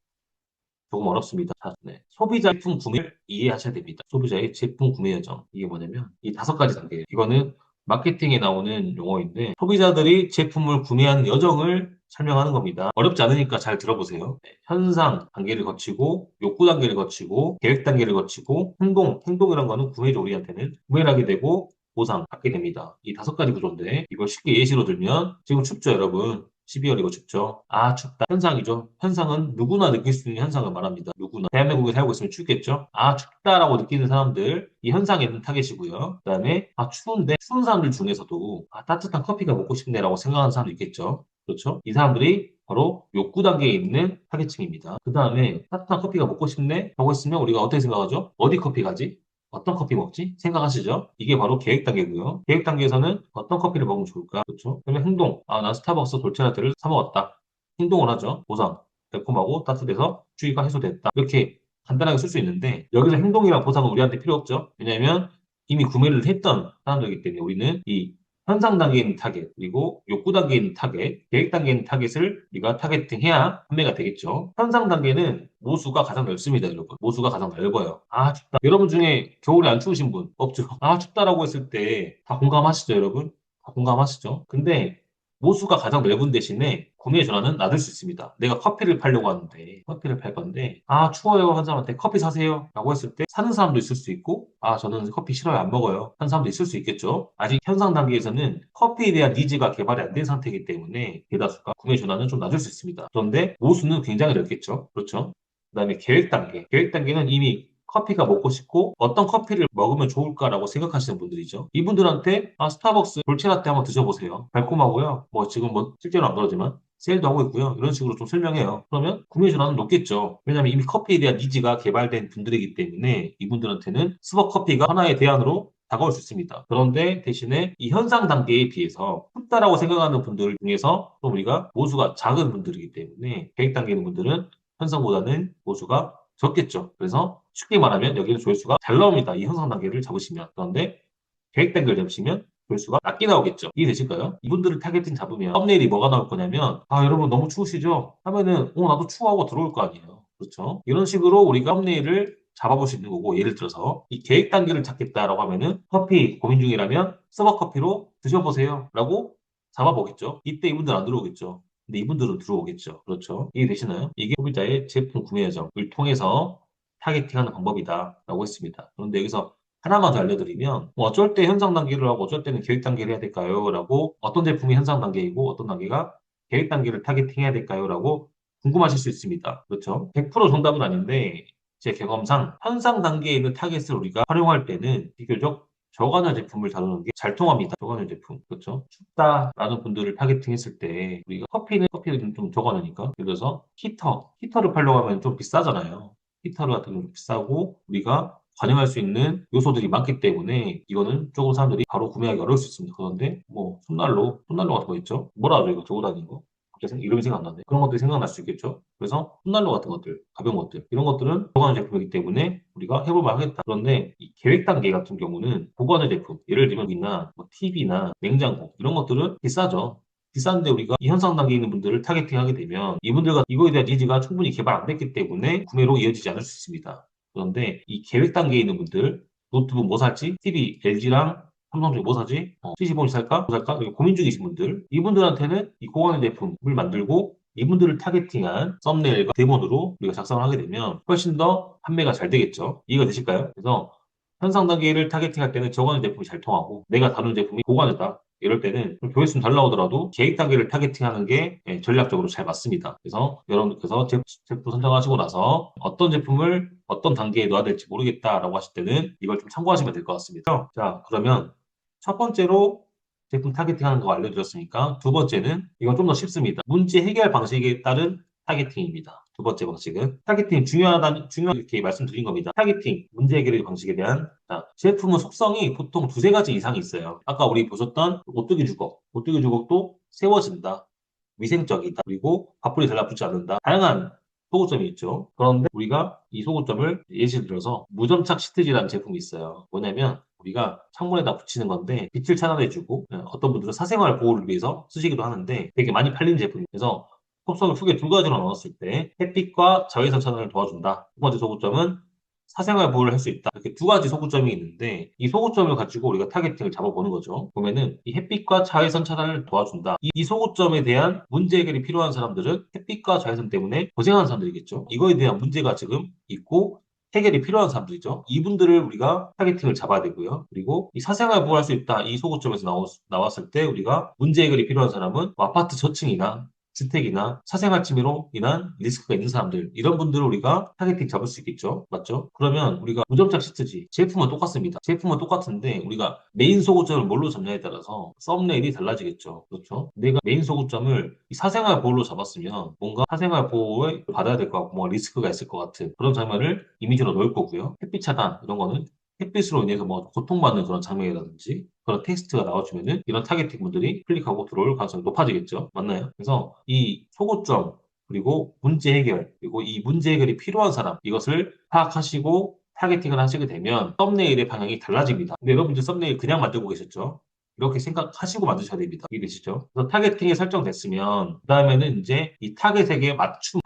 조금 어렵습니다. 네. 소비자 제품 구매를 이해하셔야 됩니다. 소비자의 제품 구매 여정. 이게 뭐냐면 이 5가지 단계예요. 이거는 마케팅에 나오는 용어인데 소비자들이 제품을 구매하는 여정을 설명하는 겁니다. 어렵지 않으니까 잘 들어보세요. 네. 현상 단계를 거치고 욕구 단계를 거치고 계획 단계를 거치고 행동이란 거는 구매자 우리한테는 구매를 하게 되고 보상 받게 됩니다. 이 5가지 구조인데 이걸 쉽게 예시로 들면 지금 춥죠, 여러분? 12월이고 춥죠. 아, 춥다. 현상이죠. 현상은 누구나 느낄 수 있는 현상을 말합니다. 누구나. 대한민국에 살고 있으면 춥겠죠? 아, 춥다라고 느끼는 사람들, 이 현상에는 타겟이고요. 그 다음에, 아, 추운데, 추운 사람들 중에서도, 아, 따뜻한 커피가 먹고 싶네라고 생각하는 사람도 있겠죠? 그렇죠? 이 사람들이 바로 욕구 단계에 있는 타겟층입니다. 그 다음에, 따뜻한 커피가 먹고 싶네? 라고 했으면 우리가 어떻게 생각하죠? 어디 커피 가지? 어떤 커피 먹지? 생각하시죠? 이게 바로 계획 단계고요. 계획 단계에서는 어떤 커피를 먹으면 좋을까? 그렇죠? 그다음에 행동. 아, 난 스타벅스 돌체라떼를 사 먹었다. 행동을 하죠. 보상. 매콤하고 따뜻해서 추위가 해소됐다. 이렇게 간단하게 쓸 수 있는데 여기서 행동이랑 보상은 우리한테 필요 없죠. 왜냐하면 이미 구매를 했던 사람들이기 때문에 우리는 이 현상 단계에 있는 타겟, 그리고 욕구 단계에 있는 타겟, 계획 단계에 있는 타겟을 우리가 타겟팅해야 판매가 되겠죠. 현상 단계는 모수가 가장 넓습니다, 여러분. 모수가 가장 넓어요. 아, 춥다. 여러분 중에 겨울에 안 추우신 분 없죠? 아, 춥다라고 했을 때 다 공감하시죠, 여러분? 다 공감하시죠? 근데 모수가 가장 넓은 대신에 구매 전환은 낮을 수 있습니다. 내가 커피를 팔려고 하는데, 커피를 팔 건데, 아, 추워요. 한 사람한테 커피 사세요. 라고 했을 때 사는 사람도 있을 수 있고, 아, 저는 커피 싫어요. 안 먹어요. 하는 사람도 있을 수 있겠죠. 아직 현상 단계에서는 커피에 대한 니즈가 개발이 안 된 상태이기 때문에 대다수가 구매 전환은 좀 낮을 수 있습니다. 그런데 모수는 굉장히 넓겠죠. 그렇죠. 그다음에 계획 단계. 계획 단계는 이미 커피가 먹고 싶고 어떤 커피를 먹으면 좋을까라고 생각하시는 분들이죠. 이분들한테 아, 스타벅스 돌체라떼 한번 드셔보세요. 달콤하고요. 뭐 지금 뭐 실제로 안 그러지만 세일도 하고 있고요. 이런 식으로 좀 설명해요. 그러면 구매 전환은 높겠죠. 왜냐하면 이미 커피에 대한 니즈가 개발된 분들이기 때문에 이분들한테는 스벅 커피가 하나의 대안으로 다가올 수 있습니다. 그런데 대신에 이 현상 단계에 비해서 춥다라고 생각하는 분들 중에서 또 우리가 모수가 작은 분들이기 때문에 계획 단계 있는 분들은 현상보다는 모수가 적겠죠. 그래서 쉽게 말하면 여기는 조회수가 잘 나옵니다. 이 현상 단계를 잡으시면. 그런데 계획 단계를 잡으시면 조회수가 낮게 나오겠죠. 이해되실까요? 이분들을 타겟팅 잡으면 썸네일이 뭐가 나올 거냐면 아, 여러분 너무 추우시죠? 하면은 나도 추워하고 들어올 거 아니에요. 그렇죠? 이런 식으로 우리가 썸네일을 잡아볼 수 있는 거고 예를 들어서 이 계획 단계를 찾겠다라고 하면은 커피 고민 중이라면 서버 커피로 드셔보세요 라고 잡아보겠죠. 이때 이분들 안 들어오겠죠. 근데 이분들은 들어오겠죠. 그렇죠. 이해되시나요? 이게 소비자의 제품 구매 여정을 통해서 타겟팅하는 방법이다라고 했습니다. 그런데 여기서 하나만 더 알려드리면 뭐 어쩔 때 현상 단계를 하고 어쩔 때는 계획 단계를 해야 될까요? 라고 어떤 제품이 현상 단계이고 어떤 단계가 계획 단계를 타겟팅해야 될까요? 라고 궁금하실 수 있습니다. 그렇죠? 100% 정답은 아닌데 제 경험상 현상 단계에 있는 타겟을 우리가 활용할 때는 비교적 저간화 제품을 다루는 게 잘 통합니다. 저간화 제품. 그렇죠? 춥다라는 분들을 타겟팅했을 때 우리가 커피는 좀 저간화니까. 예를 들어서 히터를 팔려고 하면 좀 비싸잖아요. 히터 같은 건 비싸고 우리가 관여할 수 있는 요소들이 많기 때문에 이거는 조금 사람들이 바로 구매하기 어려울 수 있습니다. 그런데 뭐 손난로 같은 거 있죠? 뭐라 하죠? 이거 들고 다니는 거? 갑자기 이름이 생각 안 나네. 그런 것들이 생각날 수 있겠죠? 그래서 손난로 같은 것들, 가벼운 것들 이런 것들은 보관의 제품이기 때문에 우리가 해볼만 하겠다. 그런데 이 계획 단계 같은 경우는 보관의 제품, 예를 들면 이나 뭐 TV나 냉장고 이런 것들은 비싸죠. 비싼데 우리가 이 현상 단계에 있는 분들을 타겟팅하게 되면 이분들과 이거에 대한 니즈가 충분히 개발 안 됐기 때문에 구매로 이어지지 않을 수 있습니다. 그런데 이 계획 단계에 있는 분들 노트북 뭐 살지? TV, LG랑 삼성 중에 뭐 사지? 75인치 살까? 뭐 살까? 이렇게 고민 중이신 분들 이분들한테는 이 고가의 제품을 만들고 이분들을 타겟팅한 썸네일과 대본으로 우리가 작성을 하게 되면 훨씬 더 판매가 잘 되겠죠. 이해가 되실까요? 그래서 현상 단계를 타겟팅할 때는 저가의 제품이 잘 통하고 내가 다루는 제품이 고가이다. 이럴 때는 좀 조회수는 잘 나오더라도 계획 단계를 타겟팅하는 게 전략적으로 잘 맞습니다. 그래서 여러분께서 제품 선정하시고 나서 어떤 제품을 어떤 단계에 넣어야 될지 모르겠다라고 하실 때는 이걸 좀 참고하시면 될 것 같습니다. 자, 그러면 첫 번째로 제품 타겟팅하는 거 알려드렸으니까 두 번째는 이건 좀 더 쉽습니다. 문제 해결 방식에 따른 타겟팅입니다. 두 번째 방식은 타겟팅 중요하게 이렇게 말씀드린 겁니다. 타겟팅, 문제 해결 방식에 대한 자, 제품은 속성이 보통 두세 가지 이상이 있어요. 아까 우리 보셨던 오뚜기 주걱, 오뚜기 주걱도 세워진다. 위생적이다. 그리고 밥풀이 달라붙지 않는다. 다양한 소고점이 있죠. 그런데 우리가 이 소고점을 예시를 들어서 무점착 시트지라는 제품이 있어요. 뭐냐면 우리가 창문에다 붙이는 건데 빛을 차단해주고 어떤 분들은 사생활 보호를 위해서 쓰시기도 하는데 되게 많이 팔리는 제품이에요. 그래서 속성을 크게 두 가지로 나눴을 때 햇빛과 자외선 차단을 도와준다. 두 번째 소고점은 사생활 보호를 할 수 있다. 이렇게 두 가지 소구점이 있는데 이 소구점을 가지고 우리가 타겟팅을 잡아보는 거죠. 보면은 이 햇빛과 자외선 차단을 도와준다. 이 소구점에 대한 문제 해결이 필요한 사람들은 햇빛과 자외선 때문에 고생하는 사람들이겠죠. 이거에 대한 문제가 지금 있고 해결이 필요한 사람들이죠. 이분들을 우리가 타겟팅을 잡아야 되고요. 그리고 이 사생활 보호할 수 있다. 이 소고점에서 나왔을 때 우리가 문제 해결이 필요한 사람은 뭐 아파트 저층이나 주택이나 사생활 침해로 인한 리스크가 있는 사람들 이런 분들을 우리가 타겟팅 잡을 수 있겠죠. 맞죠? 그러면 우리가 무점착 시트지 제품은 똑같습니다. 제품은 똑같은데 우리가 메인 소고점을 뭘로 잡냐에 따라서 썸네일이 달라지겠죠. 그렇죠? 내가 메인 소고점을 이 사생활 보호로 잡았으면 뭔가 사생활 보호를 받아야 될 것 같고 뭐 리스크가 있을 것 같은 그런 장면을 이미지로 넣을 거고요. 햇빛 차단 이런 거는 햇빛으로 인해서 뭐 고통받는 그런 장면이라든지 그런 텍스트가 나와주면은 이런 타겟팅 분들이 클릭하고 들어올 가능성이 높아지겠죠. 맞나요? 그래서 이 소고점 그리고 문제 해결 그리고 이 문제 해결이 필요한 사람 이것을 파악하시고 타겟팅을 하시게 되면 썸네일의 방향이 달라집니다. 근데 여러분들 썸네일 그냥 만들고 계셨죠? 이렇게 생각하시고 만드셔야 됩니다. 이해되시죠? 그래서 타겟팅이 설정됐으면 그 다음에는 이제 이 타겟에 맞춤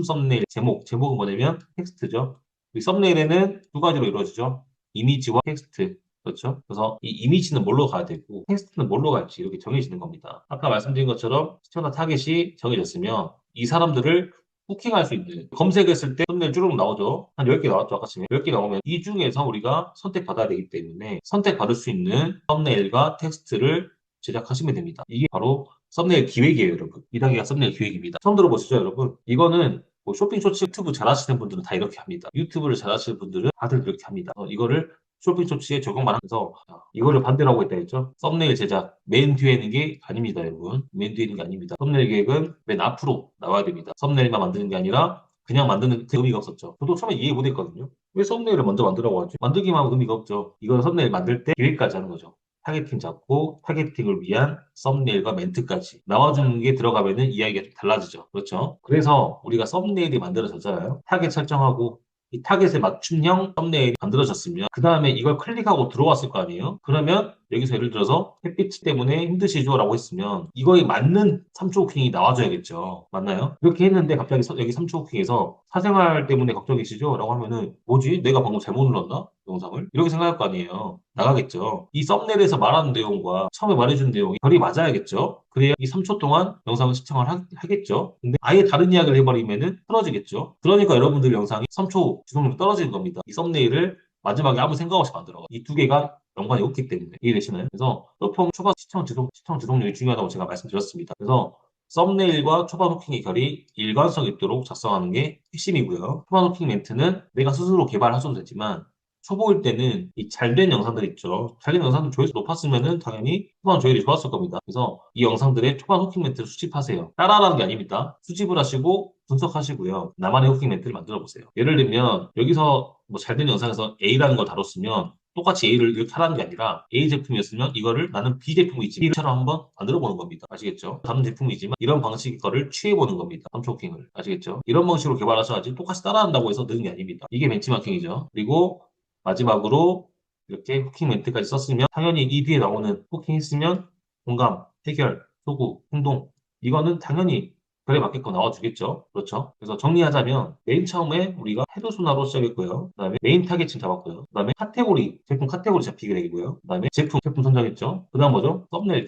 썸네일 제목은 뭐냐면 텍스트죠. 이 썸네일에는 두 가지로 이루어지죠. 이미지와 텍스트. 그렇죠? 그래서 이 이미지는 뭘로 가야 되고 텍스트는 뭘로 갈지 이렇게 정해지는 겁니다. 아까 말씀드린 것처럼 시청자 타겟이 정해졌으면 이 사람들을 후킹할 수 있는 검색했을 때 썸네일 쭉 나오죠. 한 10개 나왔죠. 아까 전에 10개 나오면 이 중에서 우리가 선택받아야 되기 때문에 선택받을 수 있는 썸네일과 텍스트를 제작하시면 됩니다. 이게 바로 썸네일 기획이에요, 여러분. 2단계가 썸네일 기획입니다. 처음 들어보시죠, 여러분? 이거는 뭐 쇼핑 쇼츠 유튜브 잘하시는 분들은 다 이렇게 합니다. 유튜브를 잘하시는 분들은 다들 이렇게 합니다. 이거를 쇼핑 쇼츠에 적용만 하면서 이거를 반대로 하고 있다 했죠. 썸네일 제작 맨 뒤에 있는 게 아닙니다, 여러분. 맨 뒤에 있는 게 아닙니다. 썸네일 계획은 맨 앞으로 나와야 됩니다. 썸네일만 만드는 게 아니라 그냥 만드는 그 의미가 없었죠. 저도 처음에 이해 못했거든요. 왜 썸네일을 먼저 만들라고 하지? 만들기만 하면 의미가 없죠. 이건 썸네일 만들 때 기획까지 하는 거죠. 타겟팅 잡고 타겟팅을 위한 썸네일과 멘트까지 나와주는 게 들어가면은 이야기가 좀 달라지죠. 그렇죠? 그래서 우리가 썸네일이 만들어졌잖아요. 타겟 설정하고 이 타겟에 맞춤형 썸네일이 만들어졌으면 그 다음에 이걸 클릭하고 들어왔을 거 아니에요? 그러면 여기서 예를 들어서 햇빛 때문에 힘드시죠? 라고 했으면 이거에 맞는 3초 후킹이 나와줘야겠죠. 맞나요? 이렇게 했는데 갑자기 여기 3초 후킹에서 사생활 때문에 걱정이시죠? 라고 하면은 뭐지? 내가 방금 잘못 눌렀나? 영상을? 이렇게 생각할 거 아니에요. 나가겠죠. 이 썸네일에서 말하는 내용과 처음에 말해준 내용이 결이 맞아야겠죠. 그래야 이 3초 동안 영상을 시청을 하겠죠. 근데 아예 다른 이야기를 해버리면은 틀어지겠죠. 그러니까 여러분들 영상이 3초 지속력이 떨어지는 겁니다. 이 썸네일을 마지막에 아무 생각 없이 만들어가. 이 두 개가 연관이 없기 때문에 이해되시나요? 그래서 쇼폼 초반 시청 지속력이 중요하다고 제가 말씀드렸습니다. 그래서 썸네일과 초반 후킹의 결이 일관성 있도록 작성하는 게 핵심이고요. 초반 후킹 멘트는 내가 스스로 개발하셔도 되지만 초보일 때는 이 잘된 영상들 있죠. 잘된 영상들 조회수 높았으면은 당연히 초반 조회율이 좋았을 겁니다. 그래서 이 영상들의 초반 후킹 멘트를 수집하세요. 따라하라는 게 아닙니다. 수집을 하시고 분석하시고요. 나만의 후킹 멘트를 만들어 보세요. 예를 들면 여기서 뭐 잘된 영상에서 A라는 걸 다뤘으면 똑같이 A를 이렇게 하라는 게 아니라 A 제품이었으면 이거를 나는 B 제품이지 B처럼 한번 만들어 보는 겁니다. 아시겠죠? 다른 제품이지만 이런 방식의 거를 취해 보는 겁니다. 3초 후킹을. 아시겠죠? 이런 방식으로 개발하셔야지 똑같이 따라한다고 해서 느는 게 아닙니다. 이게 벤치마킹이죠. 그리고 마지막으로 이렇게 후킹 멘트까지 썼으면 당연히 이 뒤에 나오는 후킹 했으면 공감, 해결, 소구, 행동 이거는 당연히 별에 맞게끔 나와주겠죠. 그렇죠. 그래서 정리하자면 맨 처음에 우리가 헤드 순화로 시작했고요. 그다음에 메인 타겟층 잡았고요. 그다음에 카테고리, 제품 카테고리 잡히게 되고요. 그다음에 제품 선정했죠. 그다음 뭐죠? 썸네일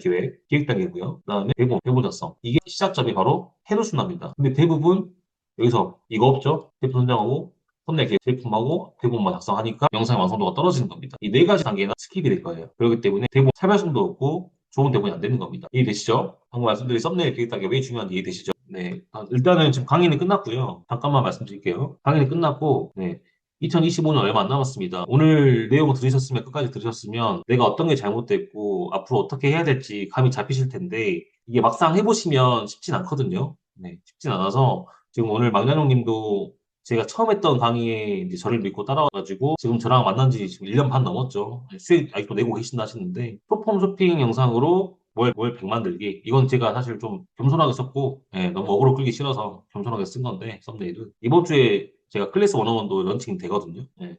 기획 단계고요. 그다음에 대본 작성. 이게 시작점이 바로 헤드 순화입니다. 근데 대부분 여기서 이거 없죠? 제품 선정하고 썸네일 기획 제품하고 대본만 작성하니까 영상의 완성도가 떨어지는 겁니다. 이 네 가지 단계가 스킵이 될 거예요. 그렇기 때문에 대본 차별성도 없고 좋은 대본이 안 되는 겁니다. 이해되시죠? 방금 말씀드린 썸네일 기획 단계 왜 중요한지 이해되시죠? 네. 일단은 지금 강의는 끝났고요. 잠깐만 말씀드릴게요. 강의는 끝났고, 네. 2025년 얼마 안 남았습니다. 오늘 내용 들으셨으면, 끝까지 들으셨으면, 내가 어떤 게 잘못됐고, 앞으로 어떻게 해야 될지 감이 잡히실 텐데, 이게 막상 해보시면 쉽진 않거든요. 네. 쉽진 않아서, 지금 오늘 망나뇽 님도 제가 처음 했던 강의에 이제 저를 믿고 따라와가지고, 지금 저랑 만난 지 지금 1년 반 넘었죠. 수익 아직도 내고 계신다 하시는데, 쇼폼 쇼핑 영상으로 월 100만 들기. 이건 제가 사실 좀 겸손하게 썼고, 예, 너무 어그로 끌기 싫어서 겸손하게 쓴 건데, 썸네일은. 이번 주에 제가 클래스 101도 런칭 되거든요. 예,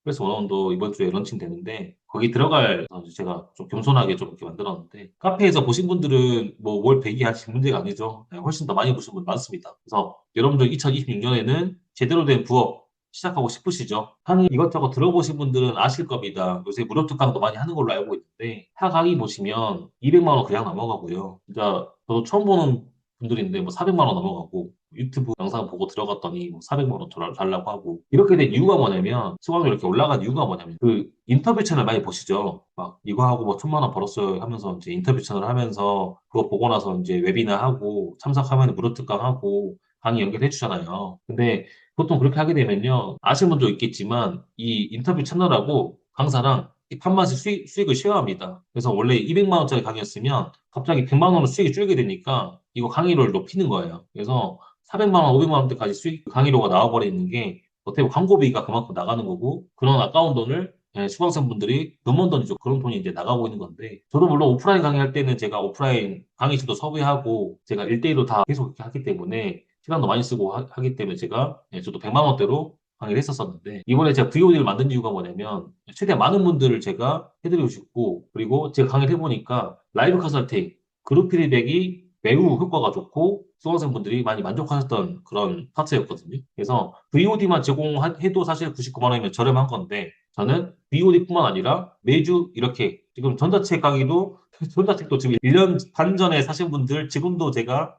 클래스 101도 이번 주에 런칭 되는데, 거기 들어갈, 제가 좀 겸손하게 좀 이렇게 만들었는데, 카페에서 보신 분들은 뭐 월 100이 하실 문제가 아니죠. 예, 훨씬 더 많이 보신 분 많습니다. 그래서 여러분들 2026년에는 제대로 된 부업, 시작하고 싶으시죠? 강의 이것저것 들어보신 분들은 아실 겁니다. 요새 무료 특강도 많이 하는 걸로 알고 있는데, 타 강의 보시면 200만 원 그냥 넘어가고요. 진짜 저도 처음 보는 분들인데 뭐 400만 원 넘어가고 유튜브 영상 보고 들어갔더니 뭐 400만 원 달라고 하고 이렇게 된 이유가 뭐냐면 수강료 이렇게 올라간 이유가 뭐냐면 그 인터뷰 채널 많이 보시죠. 막 이거 하고 뭐 1,000만 원 벌었어요 하면서 이제 인터뷰 채널 하면서 그거 보고 나서 이제 웨비나 하고 참석하면 무료 특강하고 강의 연결해 주잖아요. 근데 보통 그렇게 하게 되면요. 아시는 분도 있겠지만 이 인터뷰 채널하고 강사랑 이 판만씩 수익을 쉐어합니다. 그래서 원래 200만 원짜리 강의였으면 갑자기 100만 원으로 수익이 줄게 되니까 이거 강의료를 높이는 거예요. 그래서 400만 원, 500만 원대까지 수익 강의료가 나와버리는 게 어떻게 보면 광고비가 그만큼 나가는 거고 그런 아까운 돈을 수강생분들이 돈번 돈이죠. 그런 돈이 이제 나가고 있는 건데 저도 물론 오프라인 강의할 때는 제가 오프라인 강의실도 섭외하고 제가 1대1로 다 계속 이렇게 하기 때문에 시간도 많이 쓰고 기 때문에 제가 저도 100만 원대로 강의를 했었었는데 이번에 제가 VOD를 만든 이유가 뭐냐면 최대한 많은 분들을 제가 해드리고 싶고 그리고 제가 강의를 해보니까 라이브 컨설팅 그룹 피드백이 매우 효과가 좋고 수강생분들이 많이 만족하셨던 그런 파트였거든요. 그래서 VOD만 제공해도 사실 99만 원이면 저렴한 건데 저는 VOD뿐만 아니라 매주 이렇게 지금 전자책 강의도 전자책도 지금 1년 반 전에 사신 분들 지금도 제가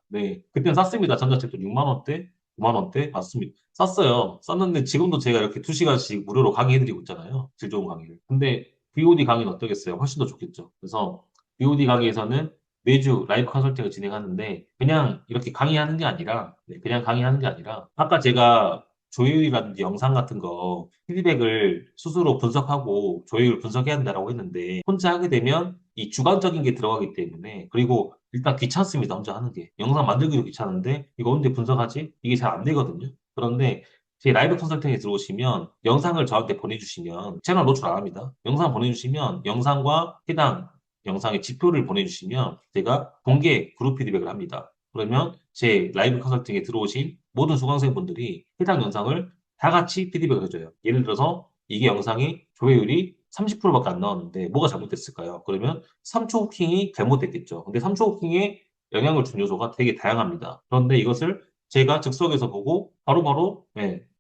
그때는 쌌습니다. 전자책도 6만 원대, 9만 원대 맞습니다. 쌌어요. 쌌는데 지금도 제가 이렇게 2시간씩 무료로 강의해드리고 있잖아요. 질 좋은 강의를. 근데 VOD 강의는 어떠겠어요? 훨씬 더 좋겠죠. 그래서 VOD 강의에서는 매주 라이브 컨설팅을 진행하는데 그냥 이렇게 강의하는 게 아니라 그냥 강의하는 게 아니라 아까 제가 조율이라든지 영상 같은 거 피드백을 스스로 분석하고 조율을 분석해야 한다라고 했는데 혼자 하게 되면 이 주관적인 게 들어가기 때문에 그리고 일단 귀찮습니다. 혼자 하는 게. 영상 만들기도 귀찮은데 이거 언제 분석하지? 이게 잘 안 되거든요. 그런데 제 라이브 컨설팅에 들어오시면 영상을 저한테 보내주시면 채널 노출 안 합니다. 영상 보내주시면 영상과 해당 영상의 지표를 보내주시면 제가 공개 그룹 피드백을 합니다. 그러면 제 라이브 컨설팅에 들어오신 모든 수강생분들이 해당 영상을 다 같이 피드백을 해줘요. 예를 들어서 이게 영상이 조회율이 30%밖에 안 나왔는데 뭐가 잘못됐을까요? 그러면 3초 후킹이 잘못됐겠죠. 근데 3초 후킹에 영향을 준 요소가 되게 다양합니다. 그런데 이것을 제가 즉석에서 보고 바로바로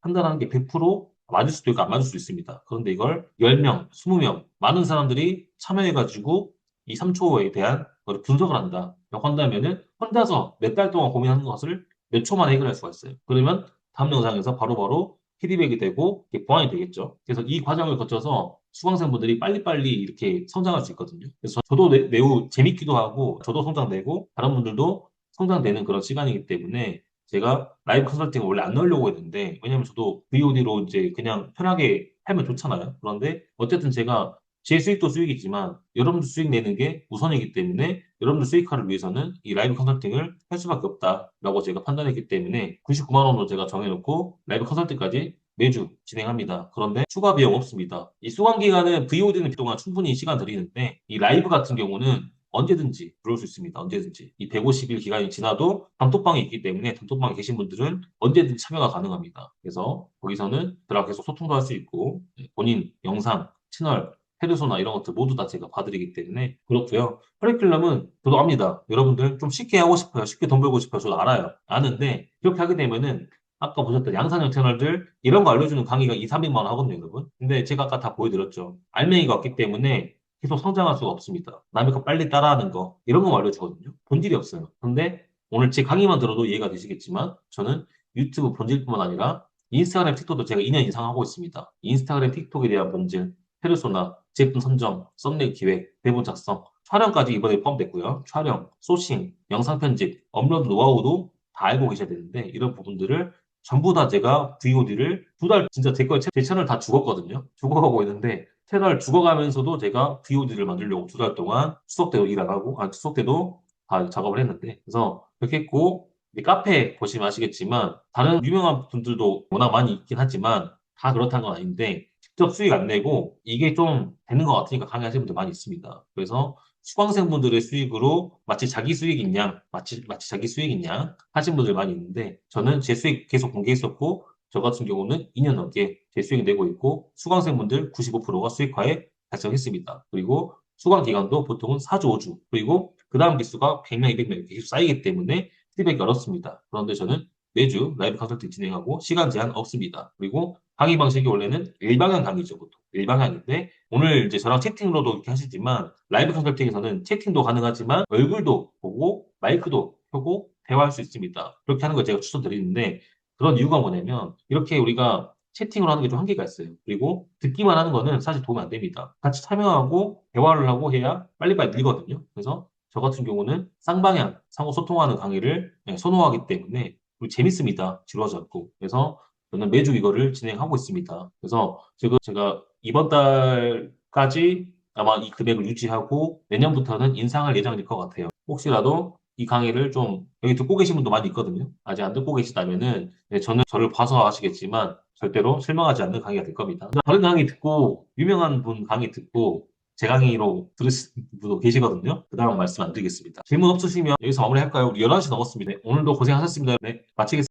판단하는 게 100% 맞을 수도 있고 안 맞을 수 있습니다. 그런데 이걸 10명, 20명, 많은 사람들이 참여해가지고 이 3초에 대한 걸 분석을 한다라고 한다면은 혼자서 몇 달 동안 고민하는 것을 몇 초만에 해결할 수가 있어요. 그러면 다음 영상에서 바로바로 피드백이 되고 보완이 되겠죠. 그래서 이 과정을 거쳐서 수강생분들이 빨리빨리 이렇게 성장할 수 있거든요. 그래서 저도 매우 재밌기도 하고 저도 성장되고 다른 분들도 성장되는 그런 시간이기 때문에 제가 라이브 컨설팅을 원래 안 넣으려고 했는데 왜냐면 저도 VOD로 이제 그냥 편하게 하면 좋잖아요. 그런데 어쨌든 제가 제 수익도 수익이지만 여러분들 수익 내는 게 우선이기 때문에 여러분들 수익화를 위해서는 이 라이브 컨설팅을 할 수밖에 없다라고 제가 판단했기 때문에 99만 원으로 제가 정해놓고 라이브 컨설팅까지 매주 진행합니다. 그런데 추가 비용 없습니다. 이 수강 기간은 VOD는 그동안 충분히 시간 드리는데 이 라이브 같은 경우는 언제든지 들어올 수 있습니다. 언제든지. 이 150일 기간이 지나도 단톡방이 있기 때문에 단톡방에 계신 분들은 언제든지 참여가 가능합니다. 그래서 거기서는 저랑 계속 소통도 할 수 있고 본인 영상, 채널, 페르소나 이런 것들 모두 다 제가 봐드리기 때문에 그렇고요. 커리큘럼은 저도 압니다. 여러분들 좀 쉽게 하고 싶어요. 쉽게 돈 벌고 싶어요. 저도 알아요. 아는데 그렇게 하게 되면은 아까 보셨던 양산형 채널들 이런 거 알려주는 강의가 2, 300만 원 하거든요, 여러분. 근데 제가 아까 다 보여드렸죠. 알맹이가 없기 때문에 계속 성장할 수가 없습니다. 남의 거 빨리 따라하는 거 이런 거 알려주거든요. 본질이 없어요. 근데 오늘 제 강의만 들어도 이해가 되시겠지만 저는 유튜브 본질뿐만 아니라 인스타그램, 틱톡도 제가 2년 이상 하고 있습니다. 인스타그램, 틱톡에 대한 본질, 페르소나, 제품 선정, 썸네일 기획, 대본 작성, 촬영까지 이번에 포함됐고요. 촬영, 소싱, 영상 편집, 업로드 노하우도 다 알고 계셔야 되는데 이런 부분들을 전부 다 제가 VOD를 2달 진짜 제 채널 다 죽었거든요. 죽어가고 있는데 채널 죽어가면서도 제가 VOD를 만들려고 2달 동안 추석 때도 일 안 하고 추석 때도 다 작업을 했는데 그래서 그렇게 했고 이 카페 보시면 아시겠지만 다른 유명한 분들도 워낙 많이 있긴 하지만 다 그렇다는 건 아닌데 직접 수익 안 내고 이게 좀 되는 것 같으니까 강의하시는 분들 많이 있습니다. 그래서 수강생분들의 수익으로 마치 자기 수익인 양, 마치 자기 수익인 양 하신 분들 많이 있는데 저는 제 수익 계속 공개했었고 저 같은 경우는 2년 넘게 제 수익 내고 있고 수강생분들 95%가 수익화에 달성했습니다. 그리고 수강 기간도 보통은 4주, 5주 그리고 그 다음 기수가 100명, 200명 이렇게 계속 쌓이기 때문에 피드백이 어렵습니다. 그런데 저는 매주 라이브 컨설팅 진행하고 시간 제한 없습니다. 그리고 강의 방식이 원래는 일방향 강의죠, 보통. 일방향인데 오늘 이제 저랑 채팅으로도 이렇게 하시지만 라이브 컨설팅에서는 채팅도 가능하지만 얼굴도 보고 마이크도 켜고 대화할 수 있습니다. 그렇게 하는 걸 제가 추천드리는데 그런 이유가 뭐냐면 이렇게 우리가 채팅을 하는 게 좀 한계가 있어요. 그리고 듣기만 하는 거는 사실 도움이 안 됩니다. 같이 참여하고 대화를 하고 해야 빨리빨리 늘거든요. 그래서 저 같은 경우는 쌍방향 상호 소통하는 강의를 선호하기 때문에 그리고 재밌습니다. 지루하지 않고. 그래서 저는 매주 이거를 진행하고 있습니다. 그래서 지금 제가 이번 달까지 아마 이 금액을 유지하고 내년부터는 인상할 예정일 것 같아요. 혹시라도 이 강의를 좀 여기 듣고 계신 분도 많이 있거든요. 아직 안 듣고 계시다면은 저는 저를 봐서 아시겠지만 절대로 실망하지 않는 강의가 될 겁니다. 다른 강의 듣고 유명한 분 강의 듣고 제 강의로 들으신 분도 계시거든요. 그 다음 말씀 안 드리겠습니다. 질문 없으시면 여기서 마무리할까요? 우리 11시 넘었습니다. 네, 오늘도 고생하셨습니다. 네, 마치겠습니다.